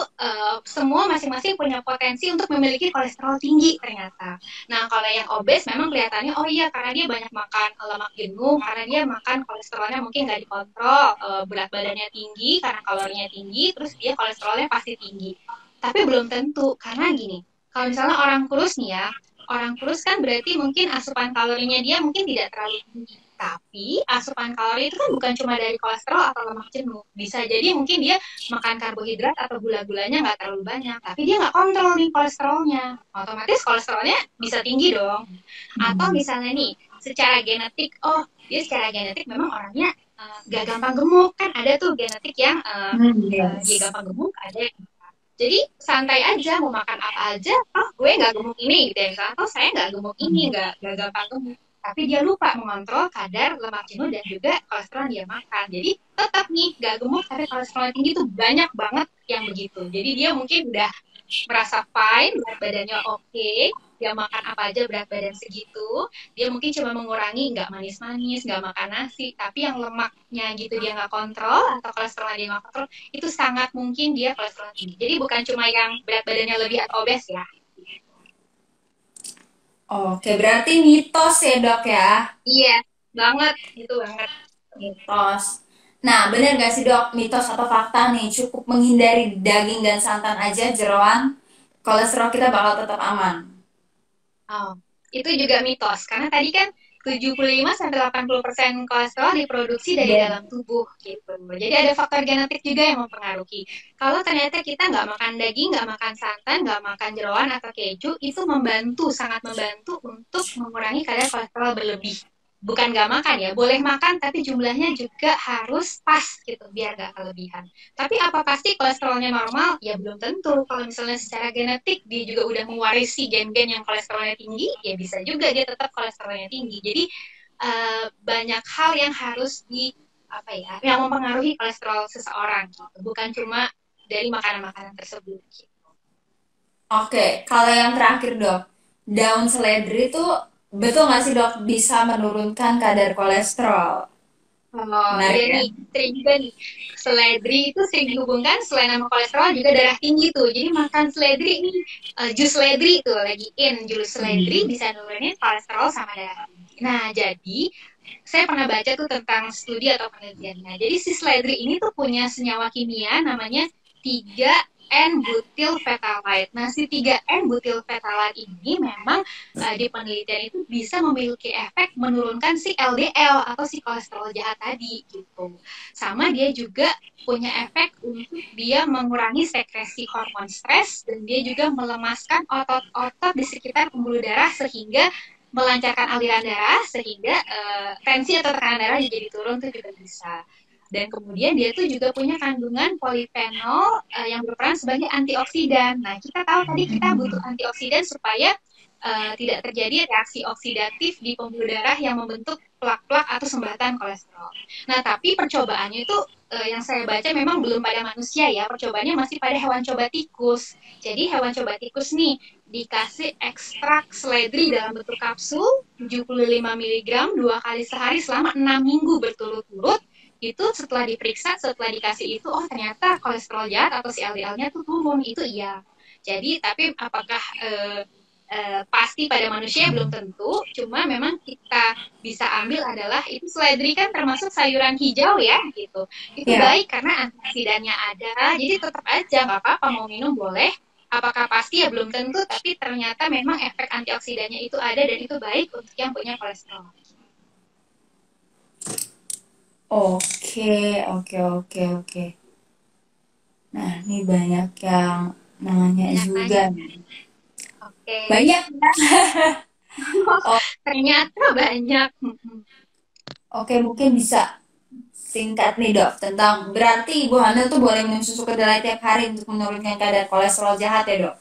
semua masing-masing punya potensi untuk memiliki kolesterol tinggi ternyata. Nah, kalau yang obes memang kelihatannya, oh iya karena dia banyak makan lemak jenuh, karena dia makan kolesterolnya mungkin nggak dikontrol, berat badannya tinggi, karena kalorinya tinggi, terus dia kolesterolnya pasti tinggi. Tapi belum tentu, karena gini, kalau misalnya orang kurus nih ya, orang kurus kan berarti mungkin asupan kalorinya dia mungkin tidak terlalu tinggi. Tapi asupan kalori itu kan bukan cuma dari kolesterol atau lemak jenuh. Bisa jadi mungkin dia makan karbohidrat atau gula-gulanya nggak terlalu banyak, tapi dia nggak kontrol nih kolesterolnya. Otomatis kolesterolnya bisa tinggi dong. Atau misalnya nih, secara genetik, oh dia secara genetik memang orangnya nggak gampang gemuk. Kan ada tuh genetik yang dia Yes. gampang gemuk, ada yang jadi santai aja mau makan apa aja, oh gue nggak gemuk ini gitu ya, misalnya oh saya nggak gemuk ini, nggak gampang gemuk, tapi dia lupa mengontrol kadar lemak jenuh dan juga kolesterol yang dia makan, jadi tetap nih nggak gemuk tapi kolesterol tinggi tuh banyak banget yang begitu, jadi dia mungkin udah merasa fine, berat badannya oke, dia makan apa aja berat badan segitu, dia mungkin cuma mengurangi nggak manis-manis, nggak makan nasi, tapi yang lemaknya gitu dia nggak kontrol atau kolesterolnya dia nggak kontrol, itu sangat mungkin dia kolesterol tinggi. Jadi bukan cuma yang berat badannya lebih atau obes ya. Oke, berarti mitos ya dok ya? Iya, banget, itu banget. Mitos. Nah, benar gak sih dok, mitos atau fakta nih, cukup menghindari daging dan santan aja jeroan, kolesterol kita bakal tetap aman. Oh, itu juga mitos karena tadi kan 75-80% kolesterol diproduksi dari Dan dalam tubuh gitu. Jadi ada faktor genetik juga yang mempengaruhi. Kalau ternyata kita nggak makan daging, nggak makan santan, nggak makan jeroan atau keju, itu membantu, sangat membantu untuk mengurangi kadar kolesterol berlebih. Bukan nggak makan ya, boleh makan tapi jumlahnya juga harus pas gitu biar nggak kelebihan. Tapi apa pasti kolesterolnya normal? Ya belum tentu. Kalau misalnya secara genetik dia juga udah mewarisi gen-gen yang kolesterolnya tinggi, ya bisa juga dia tetap kolesterolnya tinggi. Jadi banyak hal yang harus di apa ya, yang mempengaruhi kolesterol seseorang. Gitu. Bukan cuma dari makanan-makanan tersebut. Gitu. oke, kalau yang terakhir dok, daun seledri itu betul nggak sih dok bisa menurunkan kadar kolesterol? Oh Menarik iya ya? nih, sering juga nih. Seledri itu sering dihubungkan selain sama kolesterol juga darah tinggi tuh. Jadi makan seledri nih, jus seledri tuh lagi in. Jus seledri Hmm. bisa nurunin kolesterol sama darah tinggi. Nah, jadi saya pernah baca tuh tentang studi atau penelitiannya. Jadi si seledri ini tuh punya senyawa kimia namanya 3N-butyl phthalate. Nah, si 3N-butyl phthalate ini memang di penelitian itu bisa memiliki efek menurunkan si LDL atau si kolesterol jahat tadi gitu. Sama dia juga punya efek untuk dia mengurangi sekresi hormon stres dan dia juga melemaskan otot-otot di sekitar pembuluh darah sehingga melancarkan aliran darah sehingga tensi atau tekanan darah jadi turun tuh juga bisa. Dan kemudian dia tuh juga punya kandungan polifenol yang berperan sebagai antioksidan. Nah, kita tahu tadi kita butuh antioksidan supaya tidak terjadi reaksi oksidatif di pembuluh darah yang membentuk plak-plak atau sumbatan kolesterol. Nah, tapi percobaannya itu yang saya baca memang belum pada manusia ya, percobaannya masih pada hewan coba tikus. Jadi hewan coba tikus nih dikasih ekstrak seledri dalam bentuk kapsul 75 mg 2 kali sehari selama 6 minggu berturut-turut. Itu setelah diperiksa, setelah dikasih itu, oh ternyata kolesterol jahat atau si LDL-nya tuh turun. Itu iya. Jadi, tapi apakah pasti pada manusia belum tentu, cuma memang kita bisa ambil adalah itu seledri kan termasuk sayuran hijau ya gitu. Itu Ya, baik karena antioksidannya ada, jadi tetap aja nggak apa-apa mau minum boleh. Apakah pasti ya belum tentu, tapi ternyata memang efek antioksidannya itu ada dan itu baik untuk yang punya kolesterol. oke, oke, oke, oke. Nah, ini banyak yang nanya Banyak juga nanya. nih. Oke. Banyak ya? Oh, Ternyata banyak. oke, mungkin bisa singkat nih dok tentang berarti ibu hamil tuh boleh minum susu kedelai tiap hari untuk menurunkan kadar kolesterol jahat ya dok?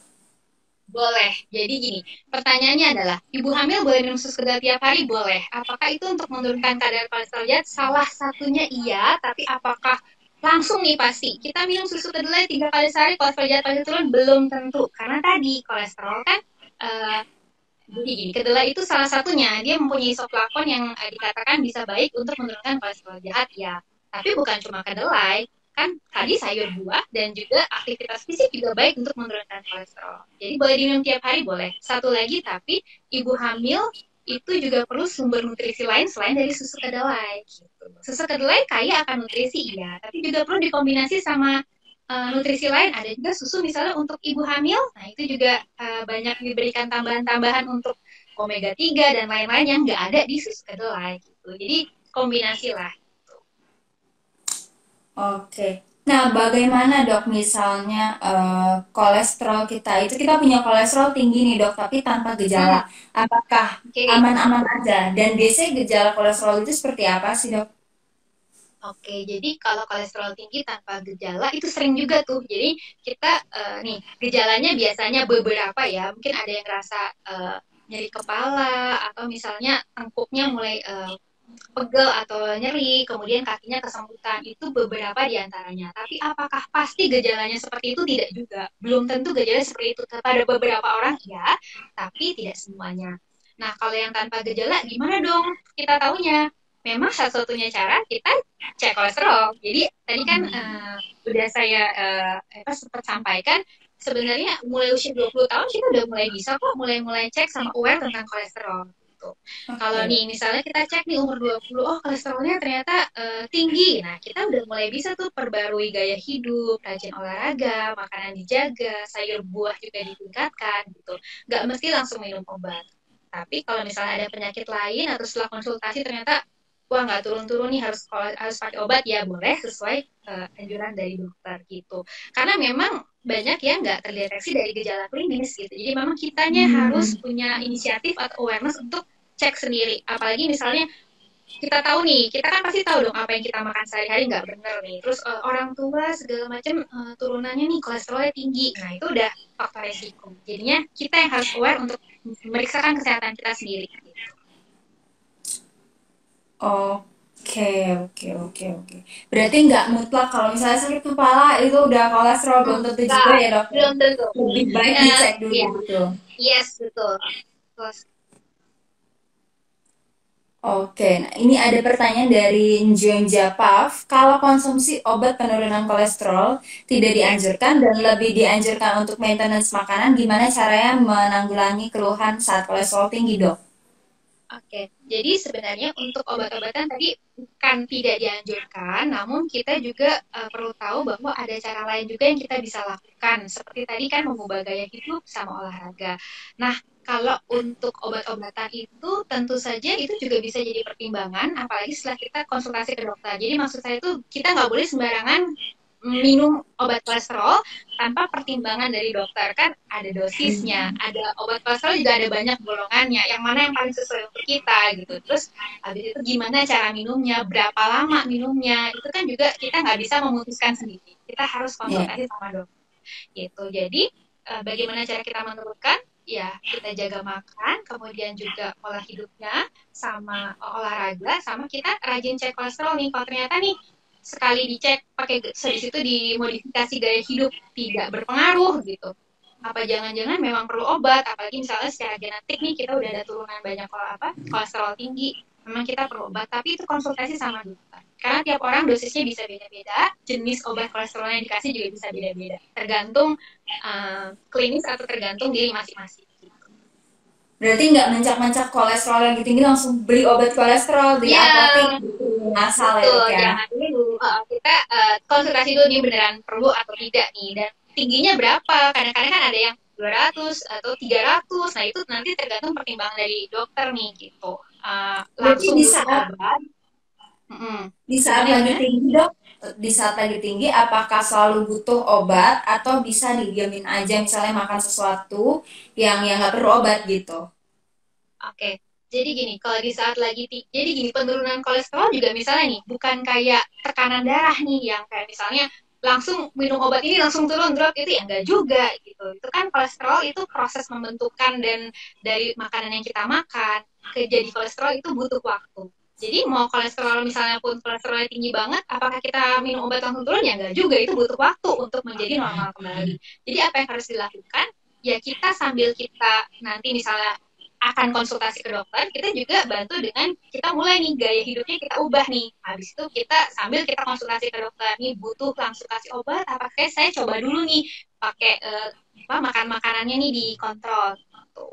Boleh. Jadi gini, pertanyaannya adalah, ibu hamil boleh minum susu kedelai tiap hari? Boleh. Apakah itu untuk menurunkan kadar kolesterol jahat? Salah satunya iya, tapi apakah langsung nih pasti? Kita minum susu kedelai 3 kali sehari, kolesterol jahat pasti turun? Belum tentu. Karena tadi kolesterol kan, eh, jadi gini, kedelai itu salah satunya. Dia mempunyai isoflavon yang dikatakan bisa baik untuk menurunkan kolesterol jahat, ya. Tapi bukan cuma kedelai, kan tadi sayur buah dan juga aktivitas fisik juga baik untuk menurunkan kolesterol. Jadi boleh diminum tiap hari boleh. Satu lagi tapi ibu hamil itu juga perlu sumber nutrisi lain selain dari susu kedelai. Gitu. Susu kedelai kaya akan nutrisi iya, tapi juga perlu dikombinasi sama nutrisi lain. Ada juga susu misalnya untuk ibu hamil, nah itu juga banyak diberikan tambahan-tambahan untuk omega 3 dan lain-lain yang nggak ada di susu kedelai. Gitu. Jadi kombinasi lah. Oke. Nah, bagaimana dok misalnya kolesterol kita itu kita punya kolesterol tinggi nih dok, tapi tanpa gejala. Hmm, Apakah oke. Okay. aman-aman aja? Dan biasanya gejala kolesterol itu seperti apa sih dok? Oke, jadi kalau kolesterol tinggi tanpa gejala itu sering juga tuh. Jadi kita nih gejalanya biasanya beberapa ya. Mungkin ada yang rasa nyeri kepala atau misalnya tengkuknya mulai pegel atau nyeri, kemudian kakinya kesemutan, itu beberapa di antaranya. Tapi apakah pasti gejalanya seperti itu? Tidak juga. Belum tentu gejalanya seperti itu. Pada beberapa orang ya, tapi tidak semuanya. Nah, kalau yang tanpa gejala, gimana dong kita taunya? Memang satu-satunya cara kita cek kolesterol. Jadi tadi kan udah saya sempat sampaikan, sebenarnya mulai usia 20 tahun kita udah mulai bisa kok mulai cek sama aware tentang kolesterol. Gitu. Kalau Oke. nih misalnya kita cek nih umur 20, oh kolesterolnya ternyata tinggi. Nah, kita udah mulai bisa tuh perbarui gaya hidup, rajin olahraga, makanan dijaga, sayur buah juga ditingkatkan gitu. Nggak mesti langsung minum obat. Tapi kalau misalnya ada penyakit lain atau setelah konsultasi ternyata wah nggak turun-turun nih harus pakai obat, ya boleh sesuai anjuran dari dokter gitu. Karena memang banyak yang nggak terdeteksi dari gejala klinis gitu. Jadi memang kitanya harus Hmm. punya inisiatif atau awareness untuk cek sendiri. Apalagi misalnya kita tahu nih, kita kan pasti tahu dong apa yang kita makan sehari-hari nggak bener nih. Terus orang tua segala macam turunannya nih kolesterolnya tinggi. Nah itu udah faktor resiko. Jadinya kita yang harus aware untuk memeriksakan kesehatan kita sendiri. Oke, oke, oke, oke. Berarti nggak mutlak kalau misalnya sakit kepala itu udah kolesterol, belum tentu juga Enggak, ya dokter. belum tentu. Lebih baik dicek dulu Iya, gitu. yes betul. Terus, Oke, nah ini ada pertanyaan dari Njung Japaf. Kalau konsumsi obat penurunan kolesterol tidak dianjurkan dan lebih dianjurkan untuk maintenance makanan, gimana caranya menanggulangi keluhan saat kolesterol tinggi, dok? oke, jadi sebenarnya untuk obat-obatan tadi bukan tidak dianjurkan, namun kita juga perlu tahu bahwa ada cara lain juga yang kita bisa lakukan. Seperti tadi kan mengubah gaya hidup sama olahraga. Nah, kalau untuk obat-obatan itu tentu saja itu juga bisa jadi pertimbangan, apalagi setelah kita konsultasi ke dokter. Jadi maksud saya itu kita nggak boleh sembarangan minum obat kolesterol tanpa pertimbangan dari dokter. Kan ada dosisnya, ada obat kolesterol juga ada banyak golongannya, yang mana yang paling sesuai untuk kita gitu. Terus habis itu gimana cara minumnya, berapa lama minumnya, itu kan juga kita nggak bisa memutuskan sendiri, kita harus Ya. konsultasi sama dokter gitu. Jadi bagaimana cara kita menentukan, ya kita jaga makan, kemudian juga pola hidupnya, sama olahraga, sama kita rajin cek kolesterol nih. Kalau ternyata nih sekali dicek pakai habis itu dimodifikasi gaya hidup tidak berpengaruh gitu, apa jangan-jangan memang perlu obat, apalagi misalnya secara genetik nih kita udah ada turunan banyak kolesterol tinggi, memang kita perlu obat, tapi itu konsultasi sama dokter karena tiap orang dosisnya bisa beda-beda, jenis obat kolesterol yang dikasih juga bisa beda-beda tergantung klinis atau tergantung diri masing-masing. Berarti nggak mencak-mencak kolesterol yang tinggi langsung beli obat kolesterol di Ya, apotek gitu. Asal ya betul, dok ya. jangan dulu. Kita konsultasi dulu nih beneran perlu atau tidak nih, dan tingginya berapa. Kadang-kadang kan ada yang 200 atau 300. Nah, itu nanti tergantung pertimbangan dari dokter nih gitu. Berarti Langsung di butuh saat obat. Mm-mm. di saat Gimana lagi gimana? tinggi dok, di saat lagi tinggi apakah selalu butuh obat atau bisa didiamin aja misalnya makan sesuatu yang nggak perlu obat gitu. Oke. Jadi gini, kalau di saat lagi jadi gini, penurunan kolesterol juga misalnya nih, bukan kayak tekanan darah nih yang kayak misalnya langsung minum obat ini langsung turun drop, itu ya enggak juga gitu. Itu kan kolesterol itu proses membentukan dan dari makanan yang kita makan ke jadi kolesterol itu butuh waktu. Jadi mau kolesterol misalnya pun kolesterolnya tinggi banget, apakah kita minum obat langsung turun? Ya enggak juga, itu butuh waktu untuk menjadi normal kembali. Jadi apa yang harus dilakukan? Ya kita sambil kita nanti misalnya akan konsultasi ke dokter, kita juga bantu dengan kita mulai nih gaya hidupnya kita ubah nih. Habis itu kita sambil kita konsultasi ke dokter nih butuh langsung kasih obat, apakah saya coba dulu nih pakai makan makanannya nih dikontrol. Gitu.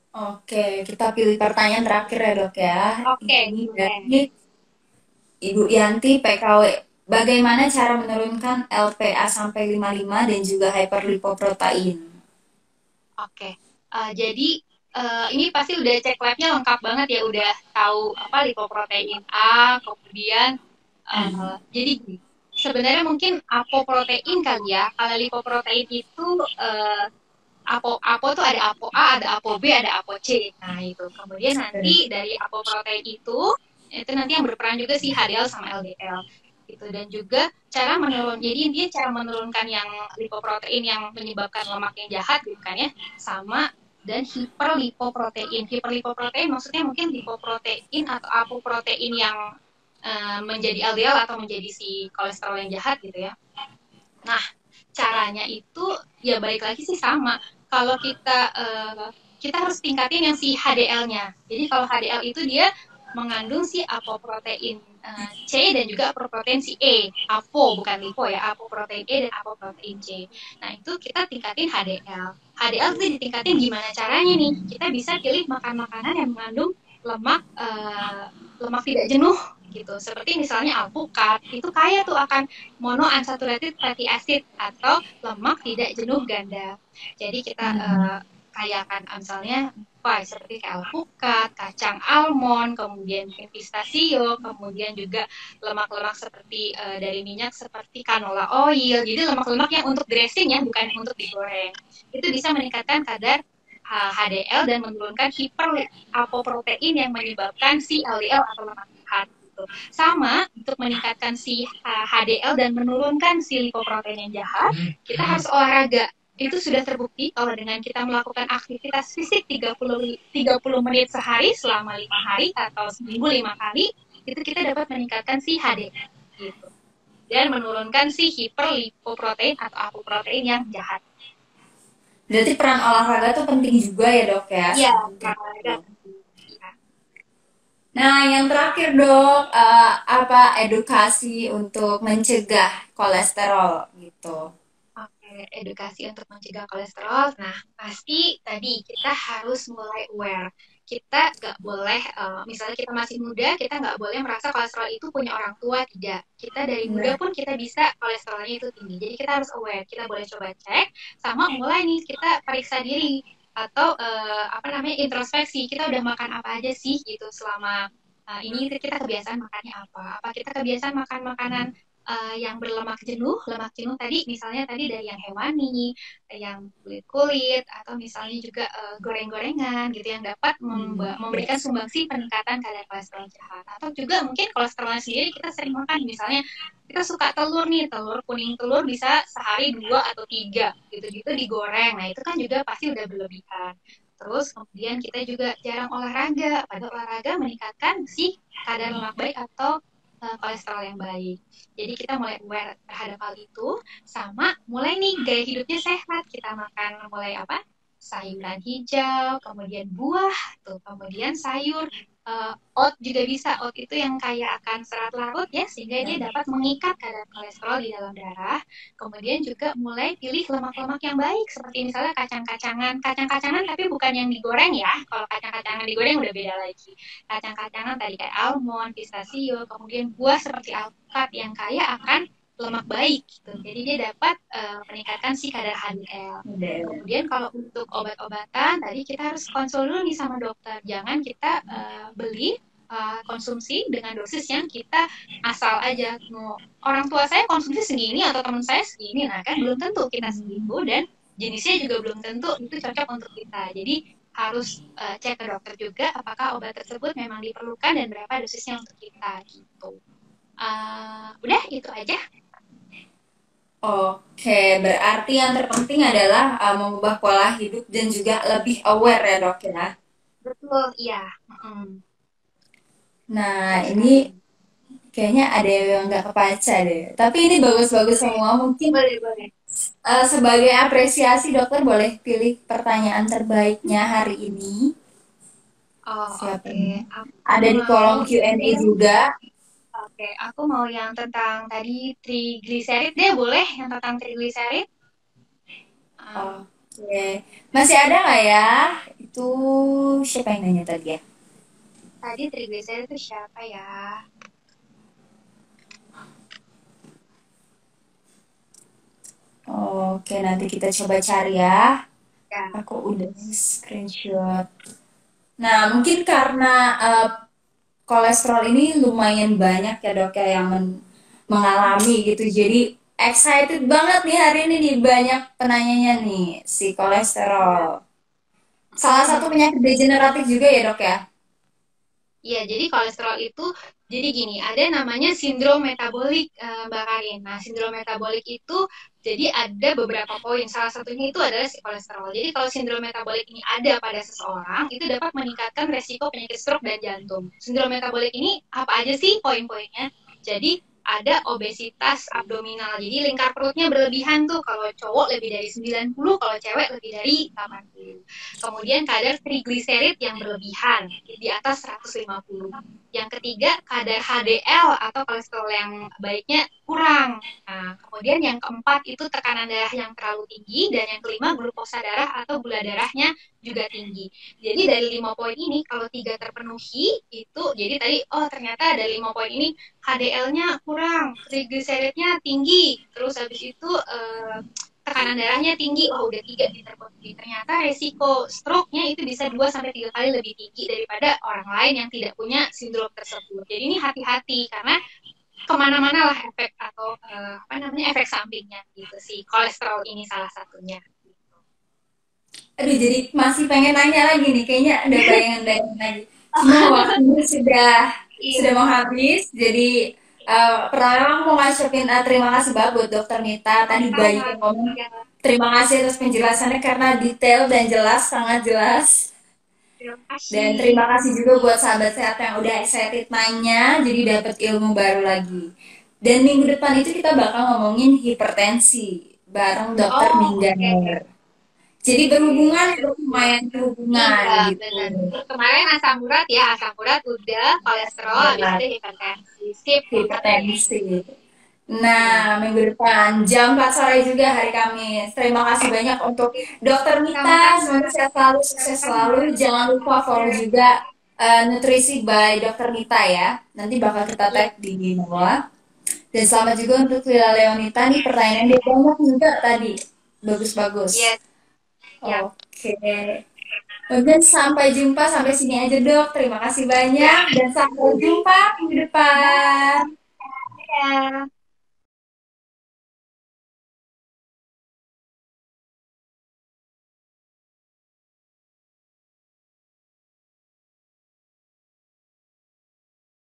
Oke, kita pilih pertanyaan terakhir ya dok ya. Oke, Ini boleh. dari Ibu Yanti PKW. Bagaimana cara menurunkan LPA sampai 55 dan juga hyperlipoprotein? Oke. Jadi ini pasti udah cek labnya lengkap banget ya, udah tahu apa lipoprotein A, kemudian jadi gini, sebenarnya mungkin apoprotein kali ya. Kalau lipoprotein itu apo tuh ada apo A, ada apo B, ada apo C. Nah, itu. Kemudian nanti dari apoprotein itu nanti yang berperan juga si HDL sama LDL. Gitu. Dan juga cara jadi intinya cara menurunkan yang lipoprotein yang menyebabkan lemak yang jahat gitu kan ya, sama dan hiperlipoprotein. Hiperlipoprotein maksudnya mungkin lipoprotein atau apoprotein yang menjadi LDL atau menjadi si kolesterol yang jahat gitu ya. Nah, caranya itu ya balik lagi sih sama. Kalau kita harus tingkatin yang si HDL-nya. Jadi kalau HDL itu dia mengandung si apoprotein C dan juga apoprotein si E. Apo bukan lipo ya, apoprotein E dan apoprotein C. Nah, itu kita tingkatin HDL. HDL itu ditingkatin gimana caranya nih? Kita bisa pilih makan makanan yang mengandung lemak tidak jenuh gitu. Seperti misalnya alpukat, itu kaya tuh akan monounsaturated fatty acid atau lemak tidak jenuh ganda. Jadi kita kayakan misalnya seperti kayak alpukat, kacang almond, kemudian pistachio, kemudian juga lemak-lemak seperti dari minyak seperti canola oil. Jadi lemak-lemak yang untuk dressing ya, bukan untuk digoreng. Itu bisa meningkatkan kadar HDL dan menurunkan hiperapoprotein yang menyebabkan si LDL atau lemak jahat. Sama untuk meningkatkan si HDL dan menurunkan si lipoprotein yang jahat, kita harus olahraga. Itu sudah terbukti kalau dengan kita melakukan aktivitas fisik 30 menit sehari selama 5 hari atau seminggu 5 kali, itu kita dapat meningkatkan si HDL gitu. Dan menurunkan si hiperlipoprotein atau apoprotein yang jahat. Berarti peran olahraga tuh penting juga ya dok ya? Iya, olahraga. Nah, yang terakhir dok, apa edukasi untuk mencegah kolesterol gitu? Oke, edukasi untuk mencegah kolesterol. Nah, pasti tadi kita harus mulai aware. Kita nggak boleh, misalnya kita masih muda, kita nggak boleh merasa kolesterol itu punya orang tua, tidak. Kita dari muda pun kita bisa kolesterolnya itu tinggi. Jadi kita harus aware. Kita boleh coba cek, sama mulai nih kita periksa diri atau introspeksi. Kita udah makan apa aja sih gitu selama ini kita kebiasaan makannya apa? Apa kita kebiasaan makan makanan yang berlemak jenuh, lemak jenuh tadi misalnya tadi dari yang hewani, yang kulit-kulit, atau misalnya juga goreng-gorengan gitu yang dapat memberikan sumbangsi peningkatan kadar kolesterol jahat. Atau juga mungkin kolesterolnya sendiri kita sering makan, misalnya kita suka telur nih, telur kuning telur bisa sehari 2 atau 3 gitu-gitu digoreng. Nah itu kan juga pasti udah berlebihan. Terus kemudian kita juga jarang olahraga, pada olahraga meningkatkan si kadar lemak baik atau kolesterol yang baik. Jadi kita mulai aware terhadap hal itu, sama mulai nih gaya hidupnya sehat. Kita makan mulai apa? Sayuran hijau, kemudian buah, tuh, kemudian sayur, oat juga bisa. Oat itu yang kaya akan serat larut ya, sehingga dia dapat mengikat kadar kolesterol di dalam darah. Kemudian juga mulai pilih lemak-lemak yang baik, seperti misalnya kacang-kacangan. Kacang-kacangan tapi bukan yang digoreng ya. Kalau kacang-kacangan digoreng udah beda lagi. Kacang-kacangan tadi kayak almond, pistachio, kemudian buah seperti alpukat yang kaya akan lemak baik gitu. Jadi dia dapat meningkatkan si kadar HDL. Kemudian kalau untuk obat-obatan tadi kita harus konsul dulu nih sama dokter. Jangan kita beli konsumsi dengan dosis yang kita asal aja. Orang tua saya konsumsi segini atau teman saya segini, nah kan belum tentu kita segitu dan jenisnya juga belum tentu itu cocok untuk kita. Jadi harus cek ke dokter juga apakah obat tersebut memang diperlukan dan berapa dosisnya untuk kita gitu. Udah itu aja. Oke, berarti yang terpenting adalah mengubah pola hidup dan juga lebih aware ya dok ya. Betul, iya. Nah, ini kayaknya ada yang nggak kebaca deh. Tapi ini bagus-bagus semua. Mungkin Boleh. sebagai apresiasi dokter boleh pilih pertanyaan terbaiknya hari ini. Siapa ini? Ada di kolom Q&A juga. Oke, aku mau yang tentang tadi trigliserid deh, boleh yang tentang trigliserid? Oke, masih ada nggak ya? Itu siapa yang nanya tadi ya? Tadi trigliserid itu siapa ya? Oke, nanti kita coba cari ya. Ya. Aku udah screenshot. Nah, mungkin karena kolesterol ini lumayan banyak ya dok ya yang mengalami gitu. Jadi excited banget nih hari ini nih banyak penanyanya nih si kolesterol. Salah satu penyakit degeneratif juga ya dok ya? Iya, jadi kolesterol itu Jadi gini, ada namanya sindrom metabolik, Mbak Karin. Nah, sindrom metabolik itu jadi ada beberapa poin. Salah satunya itu adalah si kolesterol. Jadi kalau sindrom metabolik ini ada pada seseorang, itu dapat meningkatkan resiko penyakit stroke dan jantung. Sindrom metabolik ini apa aja sih poin-poinnya? Jadi ada obesitas abdominal. Jadi lingkar perutnya berlebihan tuh. Kalau cowok lebih dari 90, kalau cewek lebih dari 80. Kemudian kadar trigliserid yang berlebihan di atas 150. Yang ketiga, kadar HDL atau kolesterol yang baiknya kurang. Nah, kemudian yang keempat itu tekanan darah yang terlalu tinggi, dan yang kelima glukosa darah atau gula darahnya juga tinggi. Jadi dari 5 poin ini kalau 3 terpenuhi itu, jadi tadi oh ternyata dari 5 poin ini HDL-nya kurang, trigliseridnya tinggi, terus habis itu tekanan darahnya tinggi, oh udah 3 terpenuhi. Ternyata resiko stroke-nya itu bisa 2 sampai 3 kali lebih tinggi daripada orang lain yang tidak punya sindrom tersebut. Jadi ini hati-hati karena kemana-mana lah efek atau apa namanya efek sampingnya gitu sih. Kolesterol ini salah satunya. Aduh, jadi masih pengen nanya lagi nih. Kayaknya ada bayangan-bayangan lagi. Cuma waktunya sudah Iya. mau habis. Jadi pertama mau ngucapin terima kasih banget buat Dokter Nita. Tadi banyak Sama-sama. yang ngomong. Ya, Terima kasih atas penjelasannya karena detail dan jelas, sangat jelas. terima Dan kasih. terima kasih juga buat sahabat sehat yang udah excited nanya, jadi dapat ilmu baru lagi. Dan minggu depan itu kita bakal ngomongin hipertensi bareng Dokter Oh, oke. Mingganer. Jadi Oke. berhubungan, Siap. lumayan berhubungan Iya, gitu. benar. Kemarin asam urat ya, asam urat udah, kolesterol, habis Ya, itu hipertensi. Sip, catat deh. hipertensi. Iya. Nah, minggu depan jam 4 sore juga hari Kamis. Terima kasih banyak untuk Dokter Mita. Sama-sama. Semoga sehat selalu, sukses selalu. Jangan lupa follow Iya. juga Nutrisi by Dokter Mita ya. Nanti bakal kita Iya. tag di bawah. Dan selamat juga untuk Lila Leonita nih, pertanyaan dia banyak juga tadi. Bagus-bagus. Yes. Siap. Oke. Mungkin sampai jumpa, sampai sini aja dok. Terima kasih Ya. banyak dan sampai jumpa minggu depan. Ya.